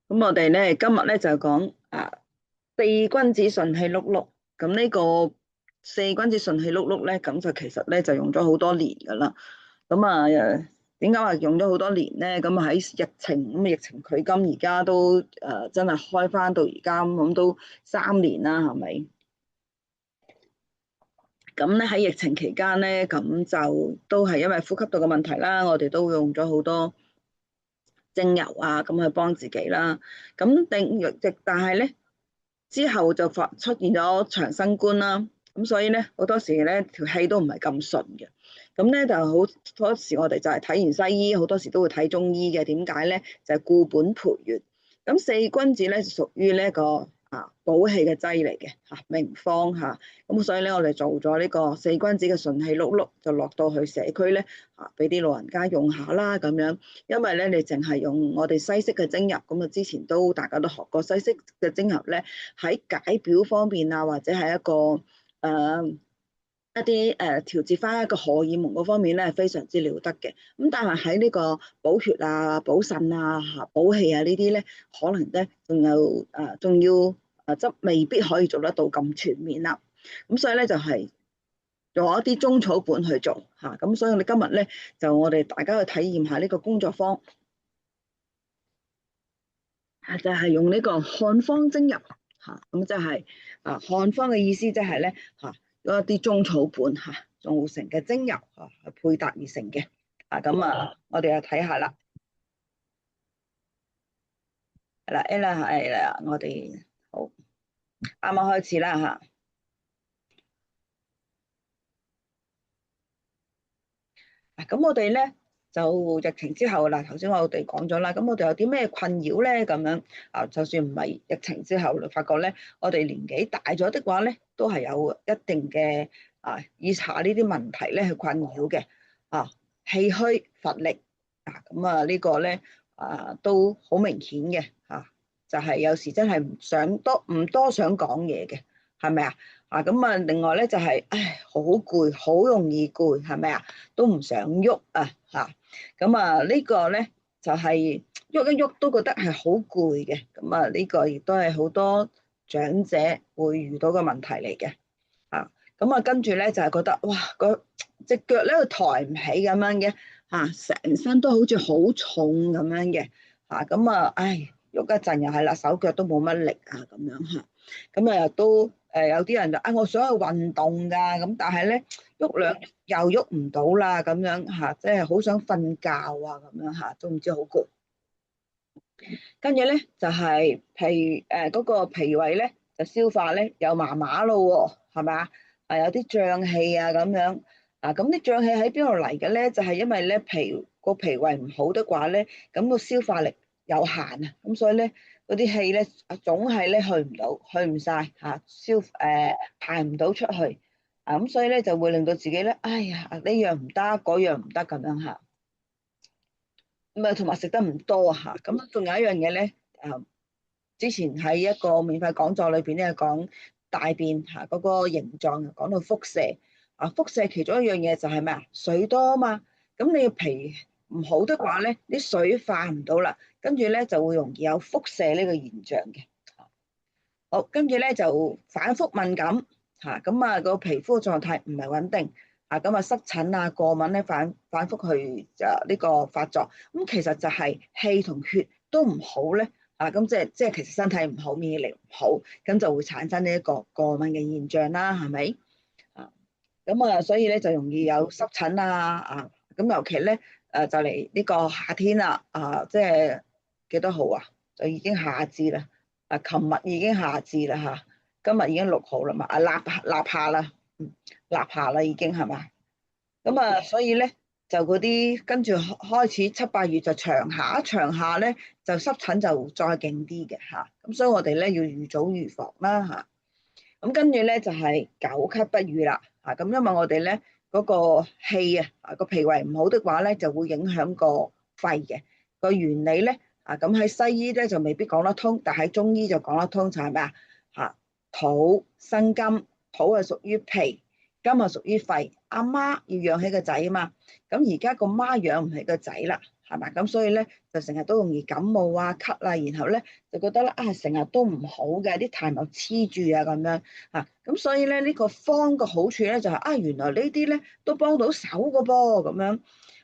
咁我哋咧今日咧就講四君子順氣碌碌。咁呢個四君子順氣碌碌咧，咁就其實咧就用咗好多年噶啦。咁點解話用咗好多年咧？咁喺疫情距今而家都真係開翻到而家咁都3年啦，係咪？咁咧喺疫情期間咧，咁就都係因為呼吸道嘅問題啦，我哋都用咗好多精油啊，咁去幫自己啦。咁但係咧之後就出現咗長新冠啦。咁所以咧好多時咧條氣都唔係咁順嘅。咁咧就好多時我哋就係睇完西醫，好多時都會睇中醫嘅。點解咧？就係固本培元。咁四君子咧就屬於呢一個補氣嘅劑嚟嘅名方嚇。咁所以咧我哋做咗呢個四君子嘅順氣碌碌，就落到去社區咧俾啲老人家用下啦咁樣。因為咧你淨係用我哋西式嘅精油，咁之前大家都學過西式嘅精油咧，喺解表方面或者係一啲調節翻一個荷爾蒙嗰方面咧，係非常之了得嘅。咁但係喺呢個補血補腎補氣呢啲咧，可能咧仲要即未必可以做得到咁全面啦。咁所以咧就係用一啲中草本去做嚇。咁所以我哋今日咧我哋大家去體驗下呢個工作坊就係用呢個漢方精油咁即係漢方嘅意思即係咧嗰一啲中草本做成嘅精油去配搭而成嘅。咁我哋又睇下啦。係啦，Ella 係啦，我哋好啱啱開始啦咁我哋咧就疫情之後啦，頭先我哋講咗啦，咁我哋有啲咩困擾咧？咁樣就算唔係疫情之後，發覺咧，我哋年紀大咗的話咧，都係有一定嘅以下呢啲問題咧去困擾嘅氣虛乏力咁呢個咧都好明顯嘅就係有時真係唔多想講嘢嘅，係咪啊？咁另外咧就係好攰，好容易攰，係咪啊？都唔想喐咁呢個咧就係喐一喐都覺得係好攰嘅。咁呢個亦都係好多長者會遇到嘅問題嚟嘅咁跟住咧就係覺得哇隻腳咧抬唔起咁樣嘅成身都好似好重咁樣嘅咁喐一陣又係啦，手腳都冇乜力咁樣咁都有啲人就我想去運動噶，咁但係咧喐兩又喐唔到啦咁樣即係好想瞓覺咁樣都唔知好攰。跟住咧就係嗰個脾胃咧就消化咧又麻麻咯喎，係咪有啲脹氣咁樣咁啲脹氣喺邊度嚟嘅咧？就係因為咧脾胃唔好的話咧，咁個消化力有限咁所以咧嗰啲氣咧總係咧去唔晒排唔到出去咁所以咧就會令到自己咧哎呀呢樣唔得嗰樣唔得咁樣咁同埋食得唔多咁仲有一樣嘢咧之前喺一個免費講座裏邊咧講大便嗰個形狀，講到腹瀉腹瀉其中一樣嘢就係咩水多嘛。咁你脾唔好的話咧，啲水化唔到啦，跟住咧就會容易有腹瀉呢個現象嘅。好，跟住咧就反覆敏感咁個皮膚狀態唔係穩定咁濕疹過敏咧反覆去呢個發作。咁其實就係氣同血都唔好咧咁即係其實身體唔好，免疫力唔好，咁就會產生呢一個過敏嘅現象啦，係咪咁所以咧就容易有濕疹咁尤其咧就嚟呢個夏天啦即係幾多號就已經夏至啦琴日已經夏至啦今日已經6號啦嘛立夏啦立夏啦已經係嘛。咁所以咧就嗰啲跟住開始7、8月就長夏，長夏咧就濕疹就再勁啲嘅咁所以我哋咧要預早預防啦咁跟住咧就係久咳不愈啦咁因為我哋咧嗰個氣個脾胃唔好的話咧，就會影響個肺嘅個原理咧咁喺西醫咧就未必講得通，但喺中醫就講得通，就係咩土生金，土係屬於脾，金係屬於肺，阿媽要養起個仔啊嘛。咁而家個媽養唔起個仔啦，係咪？咁所以咧就成日都容易感冒啊、咳啊，然後咧就覺得咧成日都唔好嘅，啲痰又黐住啊咁樣嚇。咁所以咧呢個方嘅好處咧就係原來呢啲咧都幫到手嘅噃咁樣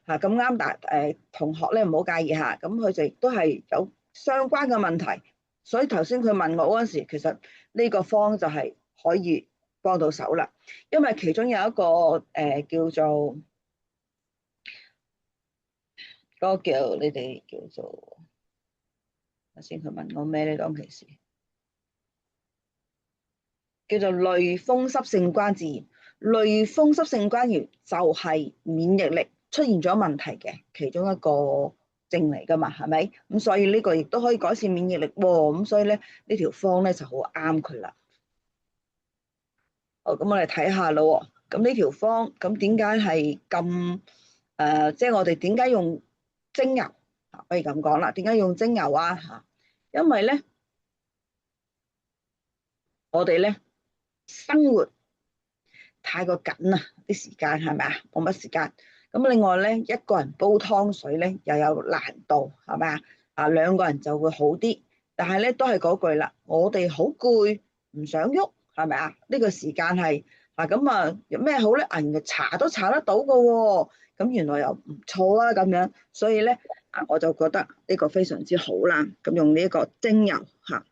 嚇。咁啱，但同學咧唔好介意嚇，咁佢就亦都係有相關嘅問題，所以頭先佢問我嗰陣時，其實呢個方就係可以幫到手啦。因為其中有一個叫做嗰個叫你哋叫做，頭先佢問我咩咧？當其時叫做類風濕性關節炎。類風濕性關節炎就係免疫力出現咗問題嘅其中一個症嚟噶嘛，係咪？咁所以呢個亦都可以改善免疫力喎。咁所以咧呢條方咧就好啱佢啦。好，咁我哋睇下咯。咁呢條方咁點解係咁即係我哋點解用精油？可以咁講啦，點解用精油啊？嚇，因為咧我哋咧生活太過緊啦，啲時間係咪啊？冇乜時間。咁另外咧，一個人煲湯水咧又有難度，係咪啊？兩個人就會好啲。但係咧都係嗰句啦，我哋好攰，唔想喐，係咪啊？呢個時間係咁啊，有咩好咧？原來查都查得到嘅喎，咁原來又唔錯啊咁樣。所以咧我就覺得呢個非常之好啦。咁用呢一個精油嚇，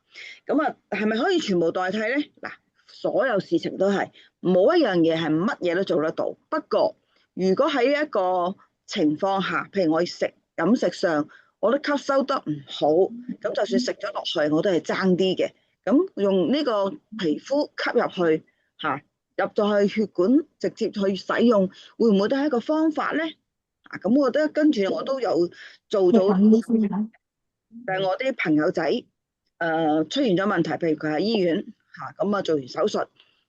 咁係咪可以全部代替咧？嗱，所有事情都係。冇一樣嘢係乜嘢都做得到。不過，如果喺一個情況下，譬如我飲食上，我都吸收得唔好，咁就算食咗落去，我都係爭啲嘅。咁用呢個皮膚吸入去入咗去血管，直接去使用，會唔會都係一個方法咧？咁我覺得跟住我都有做咗，但係我啲朋友仔出現咗問題，譬如佢喺醫院咁做完手術。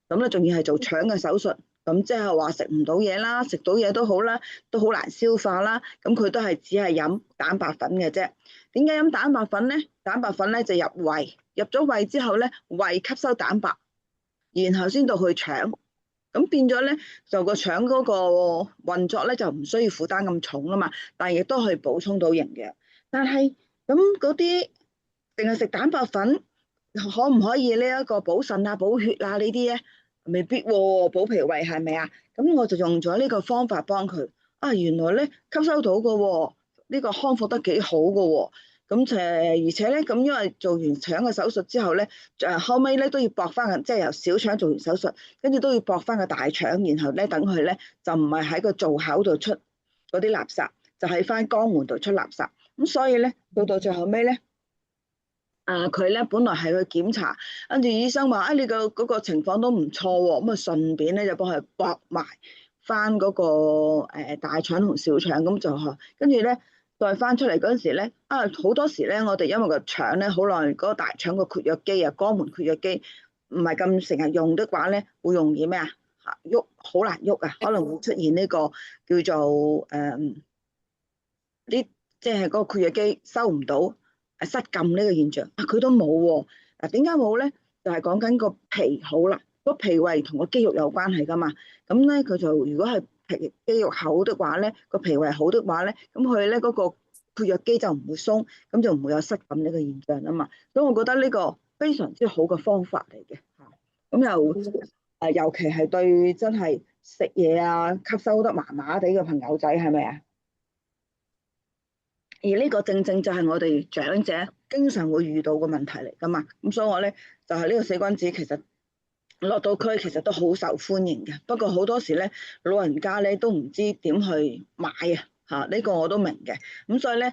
咁咧，仲要係做腸嘅手術，咁即係話食唔到嘢啦，食到嘢都好啦，都好難消化啦。咁佢都係只係飲蛋白粉嘅啫。點解飲蛋白粉咧？蛋白粉咧就入胃，入咗胃之後咧，胃吸收蛋白，然後先到去腸。咁變咗咧，就個腸嗰個運作咧就唔需要負擔咁重啦嘛。但係亦都可以補充到營養。但係咁嗰啲淨係食蛋白粉，可唔可以呢一個補腎啊、補血啊呢啲咧？未必喎，補脾胃係咪啊？咁我就用咗呢個方法幫佢。原來咧吸收到嘅喎，呢個康復得幾好嘅喎。咁而且咧，咁因為做完腸嘅手術之後咧，後尾咧都要駁翻個，即係由小腸做完手術，跟住都要駁翻個大腸，然後咧等佢咧就唔係喺個造口度出嗰啲垃圾，就喺翻肛門度出垃圾。咁所以咧到最後尾咧。佢咧本來係去檢查，跟住醫生話你個嗰個情況都唔錯喎，咁啊順便咧就幫佢駁埋翻嗰個大腸同小腸，咁就跟住咧再翻出嚟嗰陣時咧，好多時咧我哋因為個腸咧好耐嗰個大腸個括約肌肛門括約肌唔係咁成日用的話咧，會容易咩喐好難喐可能會出現呢個叫做即係嗰個括約肌收唔到。失禁呢個現象佢都冇喎。點解冇咧？就係講緊個脾好啦，個脾胃同個肌肉有關係噶嘛。咁咧佢就如果係肌肉厚的話咧，個脾胃好的話咧，咁佢咧嗰個括約肌就唔會鬆，咁就唔會有失禁呢個現象啊嘛。所以我覺得呢個非常之好嘅方法嚟嘅。咁尤其係對真係食嘢吸收得麻麻地嘅朋友仔係咪啊？而呢個正正就係我哋長者經常會遇到嘅問題嚟噶嘛。咁所以我咧就係呢個四君子其實落到區其實都好受歡迎嘅。不過好多時咧老人家咧都唔知點去買呢個我都明嘅。咁所以咧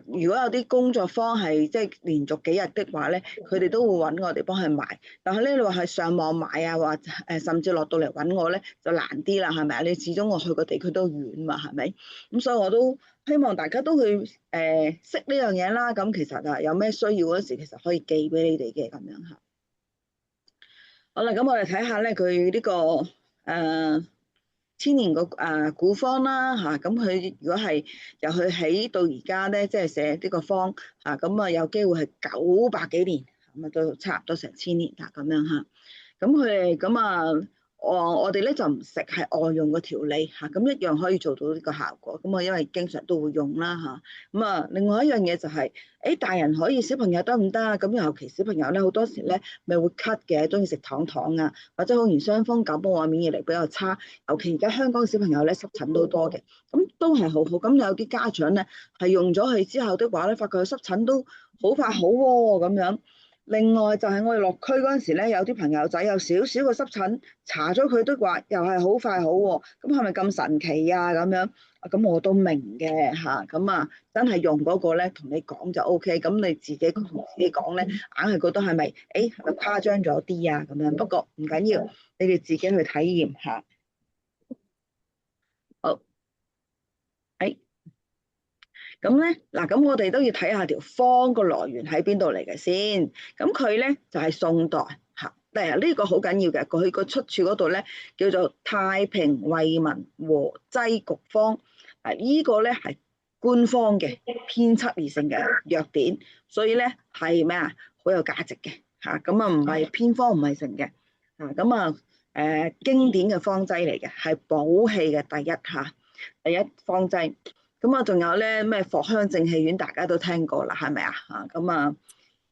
如果有啲工作坊係即係連續幾日的話咧，佢哋都會揾我哋幫佢買。但係咧你話係上網買或甚至落到嚟揾我咧就難啲啦，係咪啊？你始終我去個地區都遠嘛，係咪？咁所以我都希望大家都去識呢樣嘢啦。咁其實有咩需要嗰時，其實可以寄俾你哋嘅咁樣嚇。好啦，咁我哋睇下咧佢呢個千年個古方啦嚇。咁佢如果係由佢起到而家咧，即係寫呢個方咁有機會係900幾年，咁都差唔多成1000年啦咁樣嚇。咁佢哋咁我哋咧就唔食係外用嘅調理嚇，咁一樣可以做到呢個效果。咁啊，因為經常都會用啦嚇。咁啊，另外一樣嘢就係，大人可以，小朋友得唔得啊？咁尤其小朋友咧，好多時咧咪會咳嘅，中意食糖啊，或者好容易傷風感冒啊，免疫力比較差。尤其而家香港小朋友咧濕疹都多嘅，咁都係好好。咁有啲家長咧係用咗佢之後的話咧，發覺佢濕疹都好快好喎咁樣。另外就係我哋落區嗰陣時咧，有啲朋友仔有少少嘅濕疹，查咗佢都話又係好快好喎，咁係咪咁神奇啊？咁樣咁我都明嘅嚇，咁真係用嗰個咧同你講就 OK，咁你自己同自己講咧，硬係覺得係咪誇張咗啲啊咁樣？不過唔緊要，你哋自己去體驗下。好，誒咁咧嗱，咁我哋都要睇下條方個來源喺邊度嚟嘅先。咁佢咧就係宋代嚇，呢個好緊要嘅。佢個出處嗰度咧叫做太平惠民和劑局方。呢個咧係官方嘅編輯而成嘅藥典，所以咧係咩啊？好有價值嘅嚇。咁唔係偏方唔係成嘅經典嘅方劑嚟嘅，係補氣嘅第一方劑。咁仲有咧咩藿香正氣丸，大家都聽過啦，係咪啊？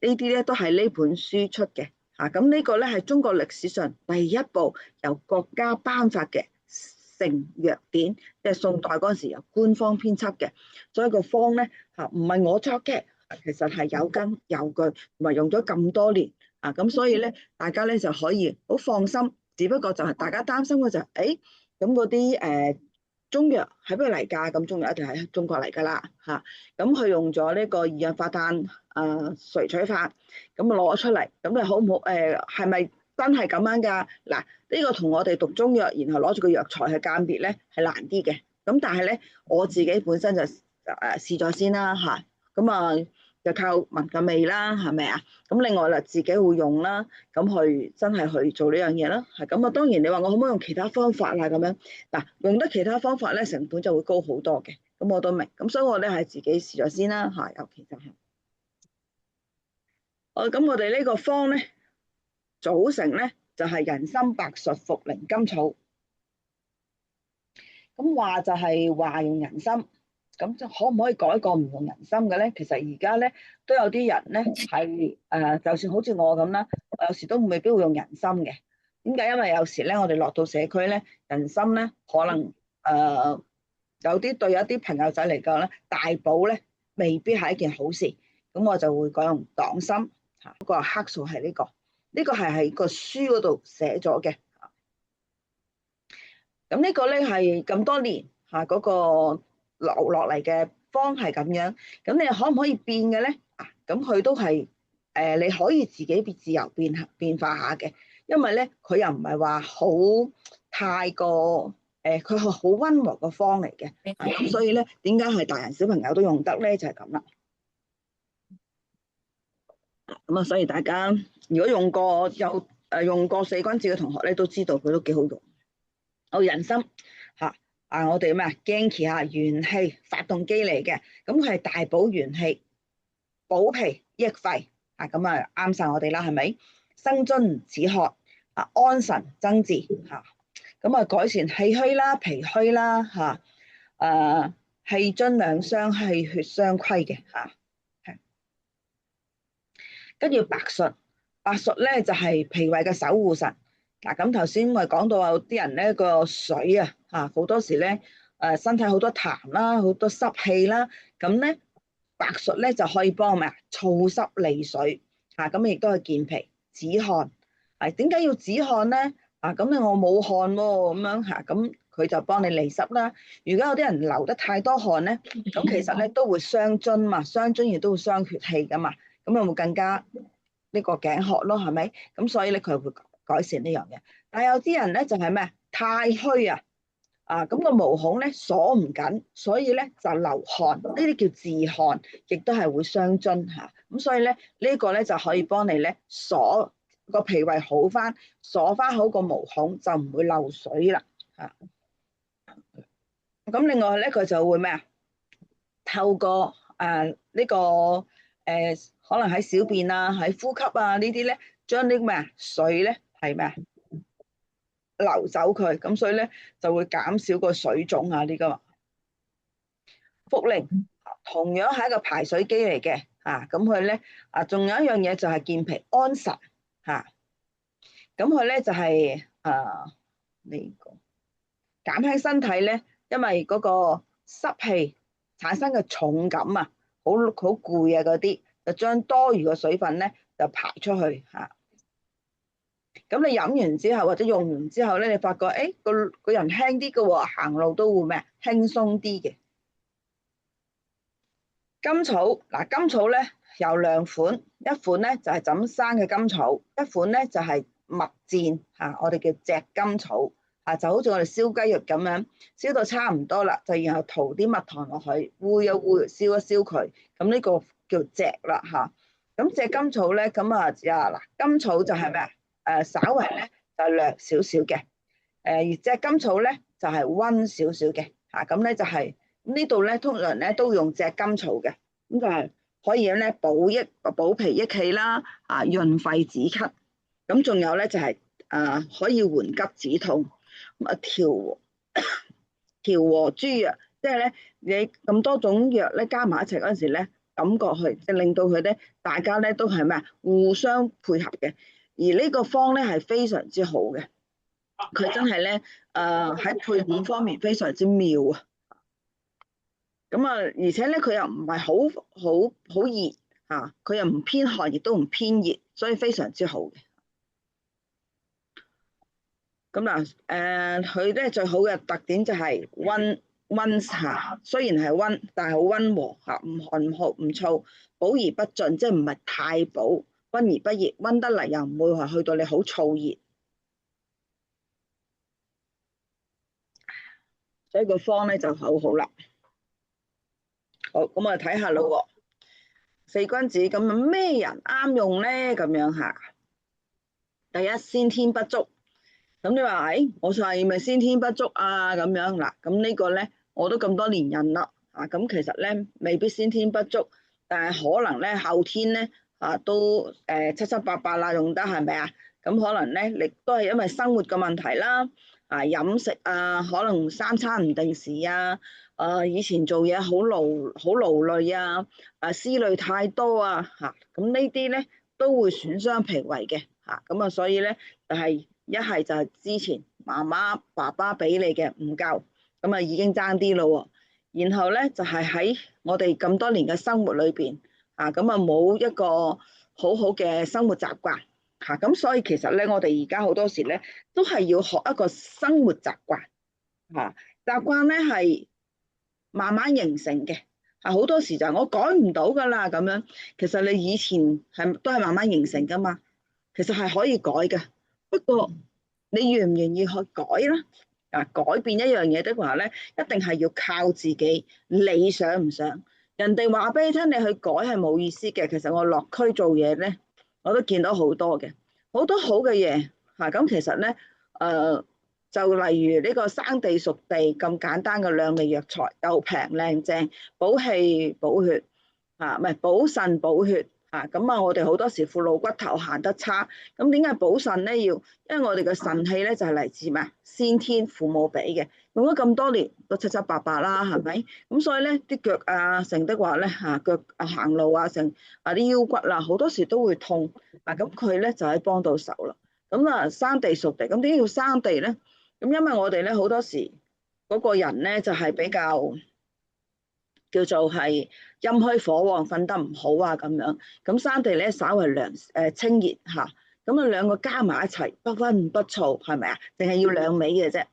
呢啲咧都係呢本書出嘅咁呢個咧係中國歷史上第一部由國家頒發嘅成藥典，即係宋代嗰陣時由官方編輯嘅，所以個方咧唔係我作嘅，其實係有根有據，同埋用咗咁多年咁所以咧大家咧就可以好放心，只不過就係大家擔心嘅就係咁嗰啲中藥喺邊度嚟㗎？咁中藥一定係中國嚟㗎啦嚇。咁佢用咗呢個二氧化碳萃取法，咁攞出嚟，咁你好唔好？係咪真係咁樣㗎？嗱，呢個同我哋讀中藥，然後攞住個藥材去鑑別咧，係難啲嘅。咁但係咧，我自己本身就試咗先啦嚇。咁就靠聞個味啦，係咪啊？咁另外啦，自己會用啦，咁去真係去做呢樣嘢啦。係咁其當然你話我可唔可以用其他方法啦？咁樣嗱，用得其他方法咧，成本就會高好多嘅。咁我都明，咁所以我咧係自己試咗先啦嚇。尤其就係咁我哋呢個方咧組成咧就係人參、白術、茯苓、甘草。咁話就係話用人參。咁就可唔可以改過唔用人參嘅咧？其實而家咧都有啲人咧係就算好似我咁啦，有時都未必會用人參嘅。點解？因為有時咧，我哋落到社區咧，人參咧可能有啲對有啲朋友仔嚟講咧，大補咧未必係一件好事。咁我就會改用黨參嚇，不過克數係呢個係喺個書嗰度寫咗嘅。咁呢個咧係咁多年嗰個留落嚟嘅方係咁樣，咁你可唔可以變嘅咧？咁佢都係你可以自己自由變化下嘅，因為咧佢又唔係話好太過佢係好溫和嘅方嚟嘅，咁所以咧點解係大人小朋友都用得咧？就係咁啦。咁所以大家如果用過用過四君子嘅同學咧，都知道佢都幾好用。人參我哋咩驚奇下元氣發動機嚟嘅，咁佢係大補元氣、補脾益肺咁啱晒我哋啦，係咪？生津止渴安神增志咁改善氣虛啦、脾虛啦氣津兩相、氣血相虧嘅跟住白術，白術咧就係脾胃嘅守護神。咁頭先我講到有啲人咧個水好多時咧身體好多痰啦，好多濕氣啦，咁咧白術咧就可以幫咩燥濕利水咁亦都係健脾止汗。點解要止汗咧？咁我冇汗喎，咁樣咁佢就幫你利濕啦。如果有啲人流得太多汗咧，咁其實咧都會傷津嘛，傷津亦都會傷血氣噶嘛，咁有冇更加呢個頸渴咯？係咪？咁所以咧佢會改善呢樣嘢。但係有啲人咧就係咩太虛咁個毛孔咧鎖唔緊，所以咧就流汗，呢啲叫自汗，亦都係會傷津咁所以咧呢個咧就可以幫你咧鎖個脾胃好翻，鎖翻好個毛孔，就唔會漏水啦咁另外咧佢就會咩透過呢個可能喺小便喺呼吸呢啲咧，將啲咩水咧係咩流走佢，咁所以咧就會減少個水腫啊呢個。茯苓同樣係一個排水機嚟嘅，咁佢咧仲有一樣嘢就係健脾安神嚇，咁佢咧就係呢個減輕身體咧，因為嗰個濕氣產生嘅重感啊，好攰啊嗰啲，就將多餘嘅水分咧就排出去嚇。咁你飲完之後或者用完之後咧，你發覺誒個人輕啲嘅喎，行路都會咩輕鬆啲嘅。甘草甘草咧有兩款，一款咧就係怎生嘅甘草，一款咧就係蜜餞我哋叫炙甘草就好似我哋燒雞肉咁樣，燒到差唔多啦，就然後塗啲蜜糖落去，煨一煨，燒一燒佢，咁呢個叫炙啦嚇。咁炙甘草咧，咁甘草就係咩稍為咧就涼少少嘅，而炙甘草咧就係溫少少嘅咁咧就係。呢度咧通常咧都用炙甘草嘅，咁就係可以咧補脾益氣啦，潤肺止咳，咁仲有咧就係可以緩急止痛，調和諸藥，即係咧你咁多種藥咧加埋一齊嗰陣時咧，感覺去即係令到佢咧大家咧都係咩互相配合嘅，而呢個方咧係非常之好嘅，佢真係咧喺配伍方面非常之妙啊！咁而且咧佢又唔係好熱佢又唔偏寒，亦都唔偏熱，所以非常之好嘅。咁佢咧最好嘅特點就係溫下，雖然係溫，但係好溫和唔寒唔燥，補而不盡，即係唔係太補，溫而不熱，溫得嚟又唔會話去到你好燥熱，所以個方咧就好好啦。好，咁我哋睇下咯。四君子咁咩人啱用咧？咁樣第一先天不足，咁你話我係咪先天不足啊？咁樣嗱，咁呢個咧我都咁多年人啦，咁其實咧未必先天不足，但係可能咧後天咧都七七八八啦，用得係咪啊？咁可能咧亦都係因為生活嘅問題啦，飲食可能三餐唔定時以前做嘢好勞累思慮太多咁呢啲咧都會損傷脾胃嘅咁所以咧就係一係就係之前媽媽爸爸俾你嘅唔夠，咁已經爭啲咯，然後咧就係喺我哋咁多年嘅生活裏邊咁冇一個好好嘅生活習慣咁所以其實咧我哋而家好多時咧都係要學一個生活習慣習慣咧係慢慢形成嘅，好多時就係我改唔到噶啦咁樣。其實你以前都係慢慢形成噶嘛，其實係可以改嘅。不過你願唔願意去改啦？改變一樣嘢的話咧，一定係要靠自己。你想唔想？人哋話俾你聽，你去改係冇意思嘅。其實我落區做嘢咧，我都見到好多嘅，好多好嘅嘢咁其實咧，就例如呢個生地熟地咁簡單嘅兩味藥材，又平靚正，補氣補血唔係補腎補血咁我哋好多時父老骨頭行得差，咁點解補腎咧？因為我哋嘅腎氣咧就係嚟自咩？先天父母俾嘅，用咗咁多年都七七八八啦，係咪？咁所以咧啲腳成的話咧腳行路成啲腰骨好多時都會痛咁佢咧就係幫到手啦。咁生地熟地，咁點解要生地咧？咁因為我哋咧好多時嗰個人咧就係比較叫做係陰虛火旺，瞓得唔好咁樣。咁生地咧稍為涼清熱咁兩個加埋一齊，不溫不燥，係咪啊？淨係要兩味嘅啫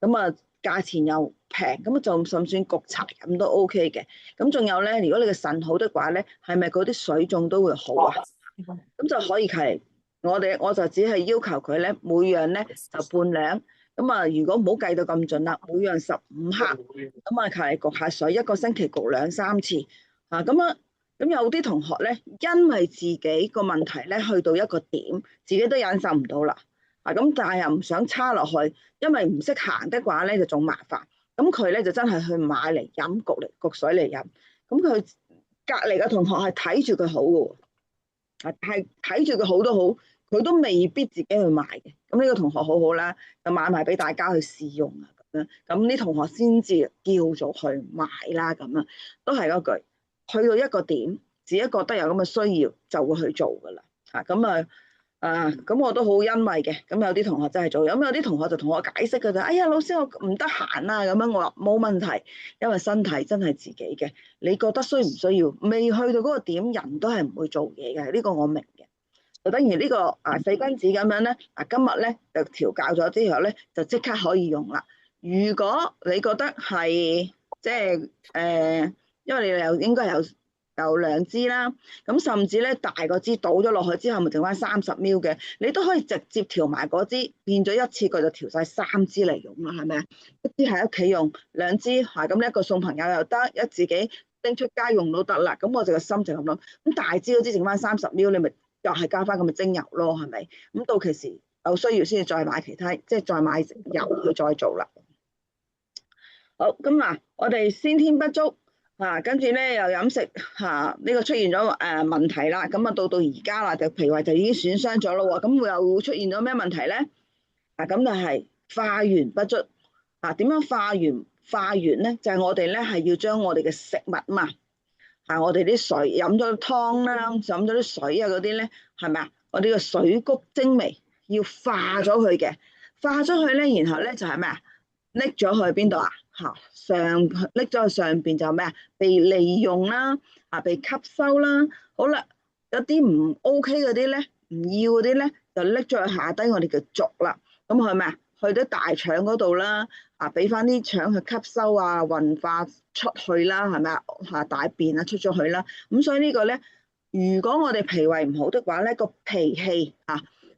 咁價錢又平，咁就甚至焗茶飲都 OK 嘅。咁仲有咧，如果你嘅腎好的話咧，係咪嗰啲水腫都會好啊？咁就可以係我就只係要求佢咧，每樣咧就半兩。咁如果唔好計到咁盡啦，每樣15克，咁係焗下水，一個星期焗2、3次咁有啲同學咧，因為自己個問題咧去到一個點，自己都忍受唔到啦咁但係又唔想差落去，因為唔識行的話咧就仲麻煩。咁佢咧就真係去買嚟飲焗水嚟飲。咁佢隔離嘅同學係睇住佢好嘅喎，係睇住佢好都好，佢都未必自己去買嘅。咁呢個同學好好啦，就買埋俾大家去試用啊咁樣。咁啲同學先至叫做去買啦咁樣，都係嗰句，去到一個點，自己覺得有咁嘅需要就會去做噶啦。咁咁我都好欣慰嘅。咁有啲同學真係做，咁有啲同學就同我解釋佢就，哎呀老師我唔得閒啊咁樣。我話冇問題，因為身體真係自己嘅，你覺得需唔需要？未去到嗰個點，人都係唔會做嘢嘅，呢個我明嘅。就等於呢個四君子咁樣咧，今日咧就調教咗之後咧，就即刻可以用啦。如果你覺得係即係因為你又應該有兩支啦，咁甚至咧大個支倒咗落去之後，咪剩翻30ml嘅，你都可以直接調埋嗰支，變咗一次過就調晒3支嚟用啦，係咪啊？一支喺屋企用，兩支咁一個送朋友又得，一自己拎出街用都得啦。咁我就個心就咁諗，咁大支嗰支剩翻30ml，你咪又係加翻咁嘅精油咯，係咪？咁到其時有需要先至再買其他，即係再買油去再做啦。好，咁我哋先天不足。跟住咧又飲食呢個出現咗問題啦，咁到而家啦，就脾胃就已經損傷咗咯喎，咁會又會出現咗咩問題咧？咁就係化元不足。點樣化元咧？就係我哋咧係要將我哋嘅食物嘛，我哋啲水飲咗湯啦，飲咗啲水啊嗰啲咧，係咪啊？我哋嘅水谷精微要化咗佢嘅，化咗佢咧，然後咧就係咩啊？拎咗去邊度啊？拎咗去上邊就咩啊？被利用啦，被吸收啦。好啦，有啲唔 OK 嗰啲咧，唔要嗰啲咧，就拎咗去下低我哋嘅軸啦。咁去咩啊？去到大腸嗰度啦，俾翻啲腸去吸收運化出去啦，係咪啊？大便出咗去啦。咁所以呢個咧，如果我哋脾胃唔好的話咧，個脾氣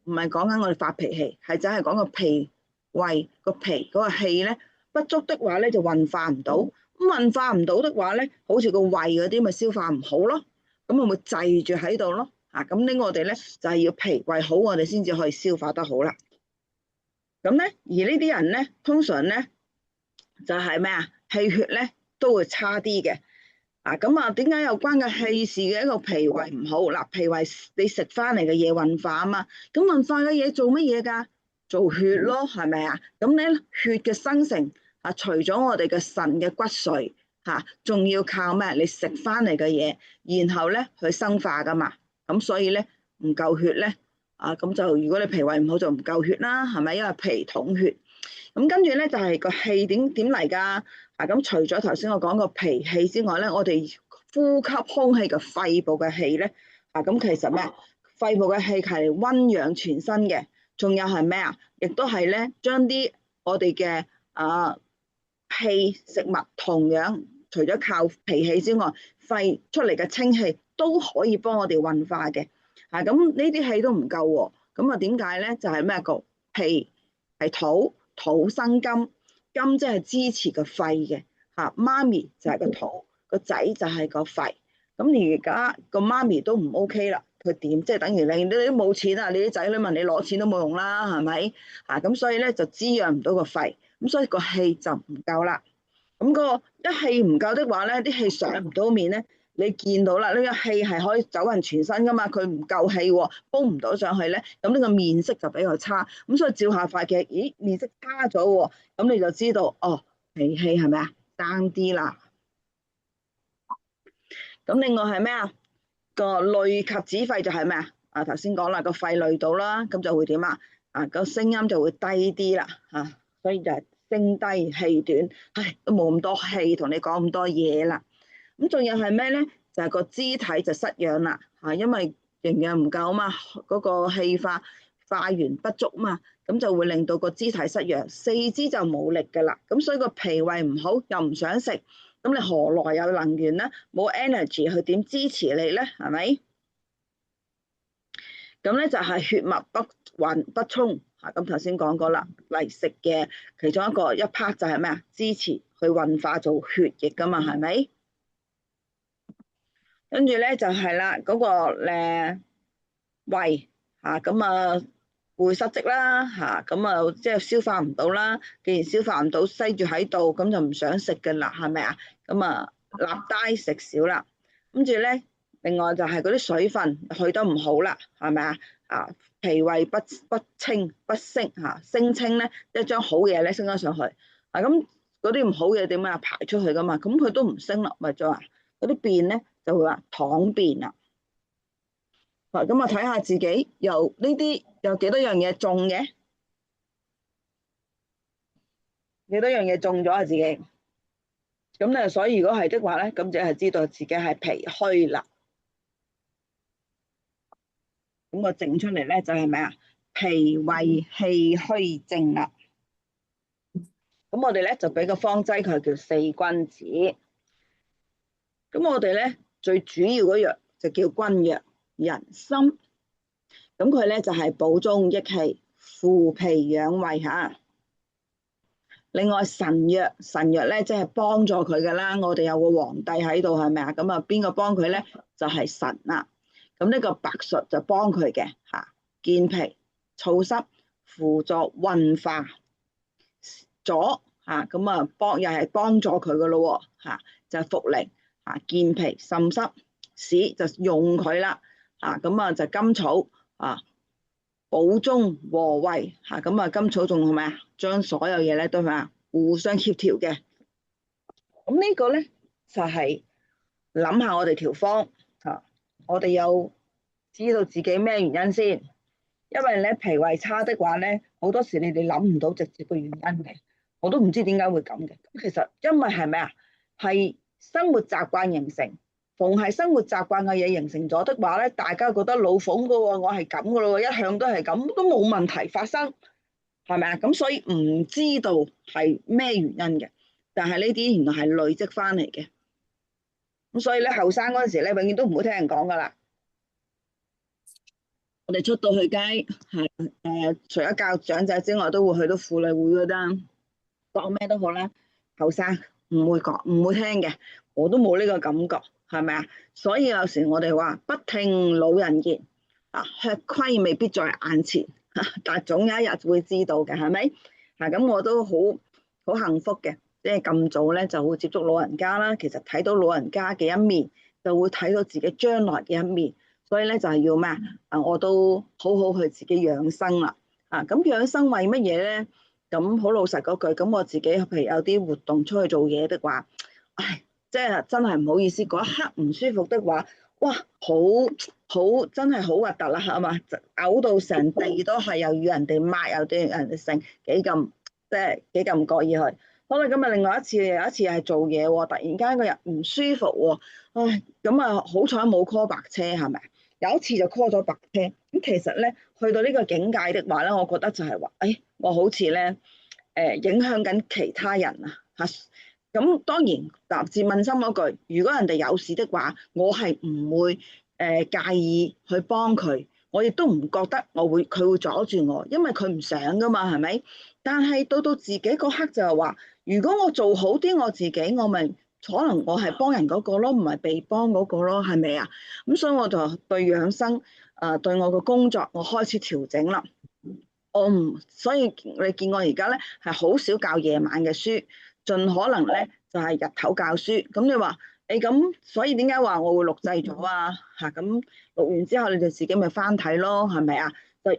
唔係講緊我哋發脾氣，係真係講個脾胃個脾嗰個氣咧不足的話咧，就運化唔到。咁運化唔到的話咧，好似個胃嗰啲咪消化唔好咯，咁咪會滯住喺度咯。咁呢我哋咧就係要脾胃好，我哋先至可以消化得好啦。咁咧，而呢啲人咧，通常咧就係咩啊？氣血咧都會差啲嘅。咁點解有關嘅氣事嘅？一個脾胃唔好嗱，脾胃你食翻嚟嘅嘢運化啊嘛，咁運化嘅嘢做乜嘢噶？做血咯，係咪啊？咁咧血嘅生成除咗我哋嘅腎嘅骨髓仲要靠咩？你食翻嚟嘅嘢，然後咧去生化噶嘛。咁所以咧唔夠血咧咁就如果你脾胃唔好就唔夠血啦，係咪？因為脾統血。咁跟住咧就係個氣點嚟噶？咁除咗頭先我講個脾氣之外咧，我哋呼吸空氣嘅肺部嘅氣咧咁其實咩？肺部嘅氣係溫養全身嘅，仲有係咩啊？亦都係咧將啲我哋嘅氣食物同樣除咗靠脾氣之外，肺出嚟嘅清氣都可以幫我哋運化嘅。咁呢啲氣都唔夠喎，咁點解咧？就係咩？個脾係土，土生金，金即係支持個肺嘅。媽咪就係個土，個仔就係個肺。咁而家個媽咪都唔 OK 啦，佢點？即係等於你都冇錢啊，你啲仔女問你攞錢都冇用啦，係咪？咁所以咧就滋養唔到個肺，咁所以個氣就唔夠啦。咁個一氣唔夠的話咧，啲氣上唔到面咧，你見到啦，呢個氣係可以走勻全身噶嘛，佢唔夠氣煲唔到上去咧，咁呢個面色就比較差。咁所以照下塊鏡，咦，面色差咗喎，咁你就知道脾氣係咪啊？爭啲啦。咁另外係咩啊？個累及子肺就係咩啊？頭先講啦，個肺累到啦，咁就會點啊？個聲音就會低啲啦，所以就係聲低氣短，都冇咁多氣同你講咁多嘢啦。咁仲有係咩咧？就係個肢體就失養啦，因為營養唔夠啊嘛，嗰個氣化元不足啊嘛，咁就會令到個肢體失養，四肢就冇力噶啦。咁所以個脾胃唔好，又唔想食。咁你何來有能源咧？冇 energy 去點支持你咧？係咪？咁咧就係血脈不運不通。咁頭先講過啦，嚟食嘅其中一 part 就係咩啊？支持去運化做血液噶嘛，係咪？跟住咧就係啦，嗰個胃咁會失職啦，咁即係消化唔到啦。既然消化唔到，塞住喺度，咁就唔想食嘅啦，係咪啊？咁立低食少啦。跟住咧另外就係嗰啲水分去得唔好啦，係咪啊？啊，脾胃不清不升嚇，升清咧，即係將好嘢咧升咗上去。啊咁嗰啲唔好嘢點啊排出去噶嘛？咁佢都唔升啦，咪就話嗰啲便咧就會話溏便啦。咁啊睇下自己有呢啲有幾多樣嘢中嘅，幾多樣嘢中咗啊自己。咁咧，所以如果係的話咧，咁就係知道自己係脾虛啦。咁個症出嚟咧就係咩啊？脾胃氣虛症啦。咁我哋咧就俾個方劑佢叫四君子。咁我哋咧最主要嗰藥就叫君藥人參。咁佢咧就係補中益氣、扶脾養胃嚇。另外神藥咧即係幫助佢噶啦。我哋有個皇帝喺度係咪啊？咁啊邊個幫佢咧？就係神啦。咁呢個白術就幫佢嘅嚇，健脾燥濕、輔助運化咗嚇，咁啊又係幫助佢噶咯嚇，就係茯苓嚇，健脾滲濕，使就用佢啦嚇，咁啊就甘草啊，補中和胃嚇，咁啊甘草仲係咪啊？將所有嘢咧都係咪互相協調嘅。咁呢個咧就係諗下我哋條方嚇，我哋有知道自己咩原因先？因為咧脾胃差的話咧，好多時你哋諗唔到直接嘅原因嘅，我都唔知點解會咁嘅。咁其實因為係咩啊？係生活習慣形成，逢係生活習慣嘅嘢形成咗的話咧，大家覺得老馮噶喎，我係咁噶咯，一向都係咁，都冇問題發生，係咪啊？咁所以唔知道係咩原因嘅，但係呢啲原來係累積翻嚟嘅。咁所以咧後生嗰陣時咧，永遠都唔好聽人講噶啦。我哋出到去街，係除咗教長者之外，都會去到婦女會嗰單，講咩都好啦。後生唔會講，唔會聽嘅，我都冇呢個感覺，係咪啊？所以有時我哋話不聽老人言，啊，吃虧未必在眼前，但係總有一日會知道嘅，係咪？咁我都好幸福嘅，即係咁早咧就會接觸老人家啦。其實睇到老人家嘅一面，就會睇到自己將來嘅一面。所以咧就係要咩啊？我都好好去自己養生啦。咁養生為乜嘢咧？咁好老實嗰句，咁我自己譬如有啲活動出去做嘢的話，唉，即係真係唔好意思，嗰一刻唔舒服的話，哇，好真係好核突啦，係嘛？嘔到成地都係，又要人哋抹，又對人哋剩，幾咁即係幾咁唔覺意去。好啦，咁啊，另外有一次係做嘢喎，突然間個人唔舒服喎，唉，咁啊好彩冇 call 白車，係咪？有一次就 call 咗白車，咁其實咧去到呢個境界的話咧，我覺得就係話，我好似咧影響緊其他人啊嚇。咁當然，答自問心嗰句，如果人哋有事的話，我係唔會介意去幫佢，我亦都唔覺得佢會阻住我，因為佢唔想噶嘛，係咪？但係到自己嗰刻就係話，如果我做好啲我自己，我咪可能我係幫人嗰個咯，唔係被幫嗰個咯，係咪啊？咁所以我就對養生對我個工作我開始調整啦。所以你見我而家咧係好少教夜晚嘅書，盡可能咧就係日頭教書。咁你話咁，所以點解話我會錄製咗啊？咁錄完之後你哋自己咪翻睇咯，係咪啊？就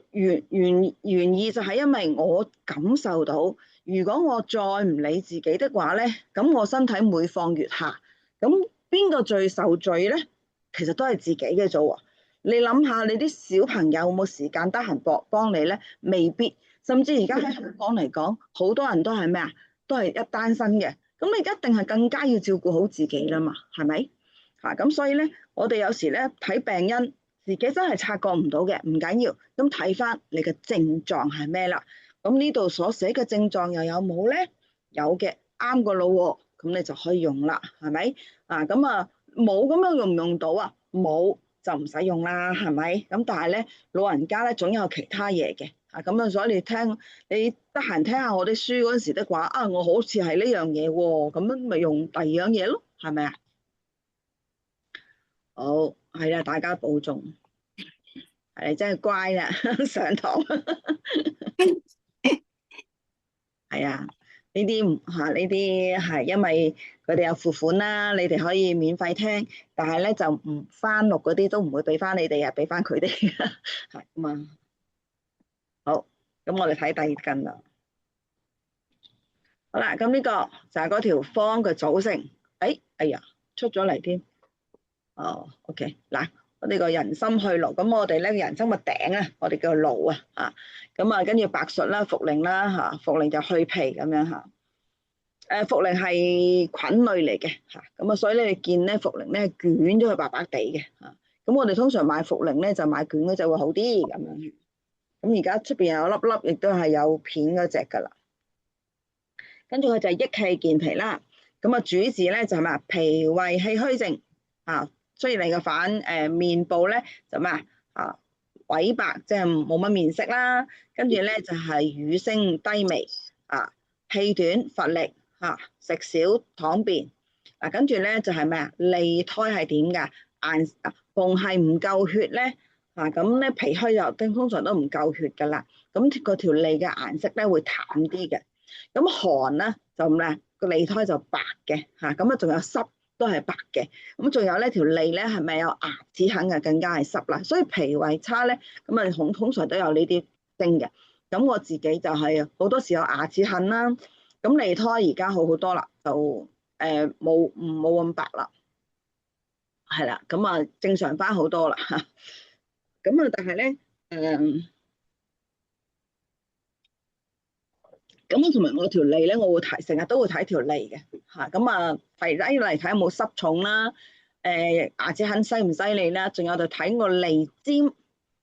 原意就係因為我感受到，如果我再唔理自己的話咧，咁我身體每況愈下，咁邊個最受罪咧？其實都係自己嘅啫喎。你諗下，你啲小朋友有冇時間得閒幫你咧？未必。甚至而家喺香港嚟講，好多人都係咩啊？都係一單身嘅。咁你一定係更加要照顧好自己啦嘛，係咪？咁所以咧，我哋有時咧睇病因，自己真係察覺唔到嘅，唔緊要。咁睇翻你嘅症狀係咩啦？咁呢度所寫嘅症狀又有冇咧？有嘅，啱個咯喎。咁你就可以用啦，係咪？咁冇咁樣用唔用到啊？冇。就唔使用啦，係咪？咁但係咧，老人家咧總有其他嘢嘅，咁啊，所以你得閒聽下我啲書嗰陣時的話，我好似係呢樣嘢喎，咁樣咪用第二樣嘢咯，係咪啊？好，係啦，大家保重，係真係乖啦，上堂，係啊，呢啲係因為佢哋有付款啦，你哋可以免費聽，但係咧就唔翻錄嗰啲都唔會俾翻你哋啊，俾翻佢哋係咁啊。好，咁我哋睇第二根啦。好啦，咁呢個就係嗰條方嘅組成。哎呀，出咗嚟添。哦，OK，嗱，呢個人參去爐，咁我哋咧人參嘅頂啊，我哋叫爐啊，咁啊，跟住白術啦、茯苓啦，茯苓就去皮咁樣嚇。茯苓係菌類嚟嘅嚇，咁啊，所以咧你見咧茯苓咧捲咗佢白白地嘅嚇，咁我哋通常買茯苓咧就買卷嗰隻會好啲咁樣。咁而家出邊有粒粒，亦都係有片嗰隻噶啦。跟住佢就係益氣健脾啦。咁啊主治咧就係咩脾胃氣虛症啊，所以你嘅面部咧就咩萎白，即係冇乜面色啦。跟住咧就係乳聲低微啊，氣短乏力食少溏便。嗱，跟住咧就係咩脷苔係點噶？逢係唔夠血咧咁咧脾虛又通常都唔夠血噶啦。咁個條脷嘅顏色咧會淡啲嘅。咁寒咧就咩個脷苔就白嘅咁啊仲有濕都係白嘅。咁仲有呢條脷咧係咪有牙齒痕嘅更加係濕啦。所以脾胃差咧咁啊通常都有呢啲症嘅。咁我自己就係好多時有牙齒痕啦。咁脷苔而家好好多啦，就冇咁白啦，係啦，咁啊正常翻好多啦嚇。咁啊但係咧咁我同埋我條脷咧，我會成日都會睇條脷嘅嚇。咁啊，第一嚟睇有冇濕重啦，牙齒痕犀唔犀利啦，仲有就睇個脷尖，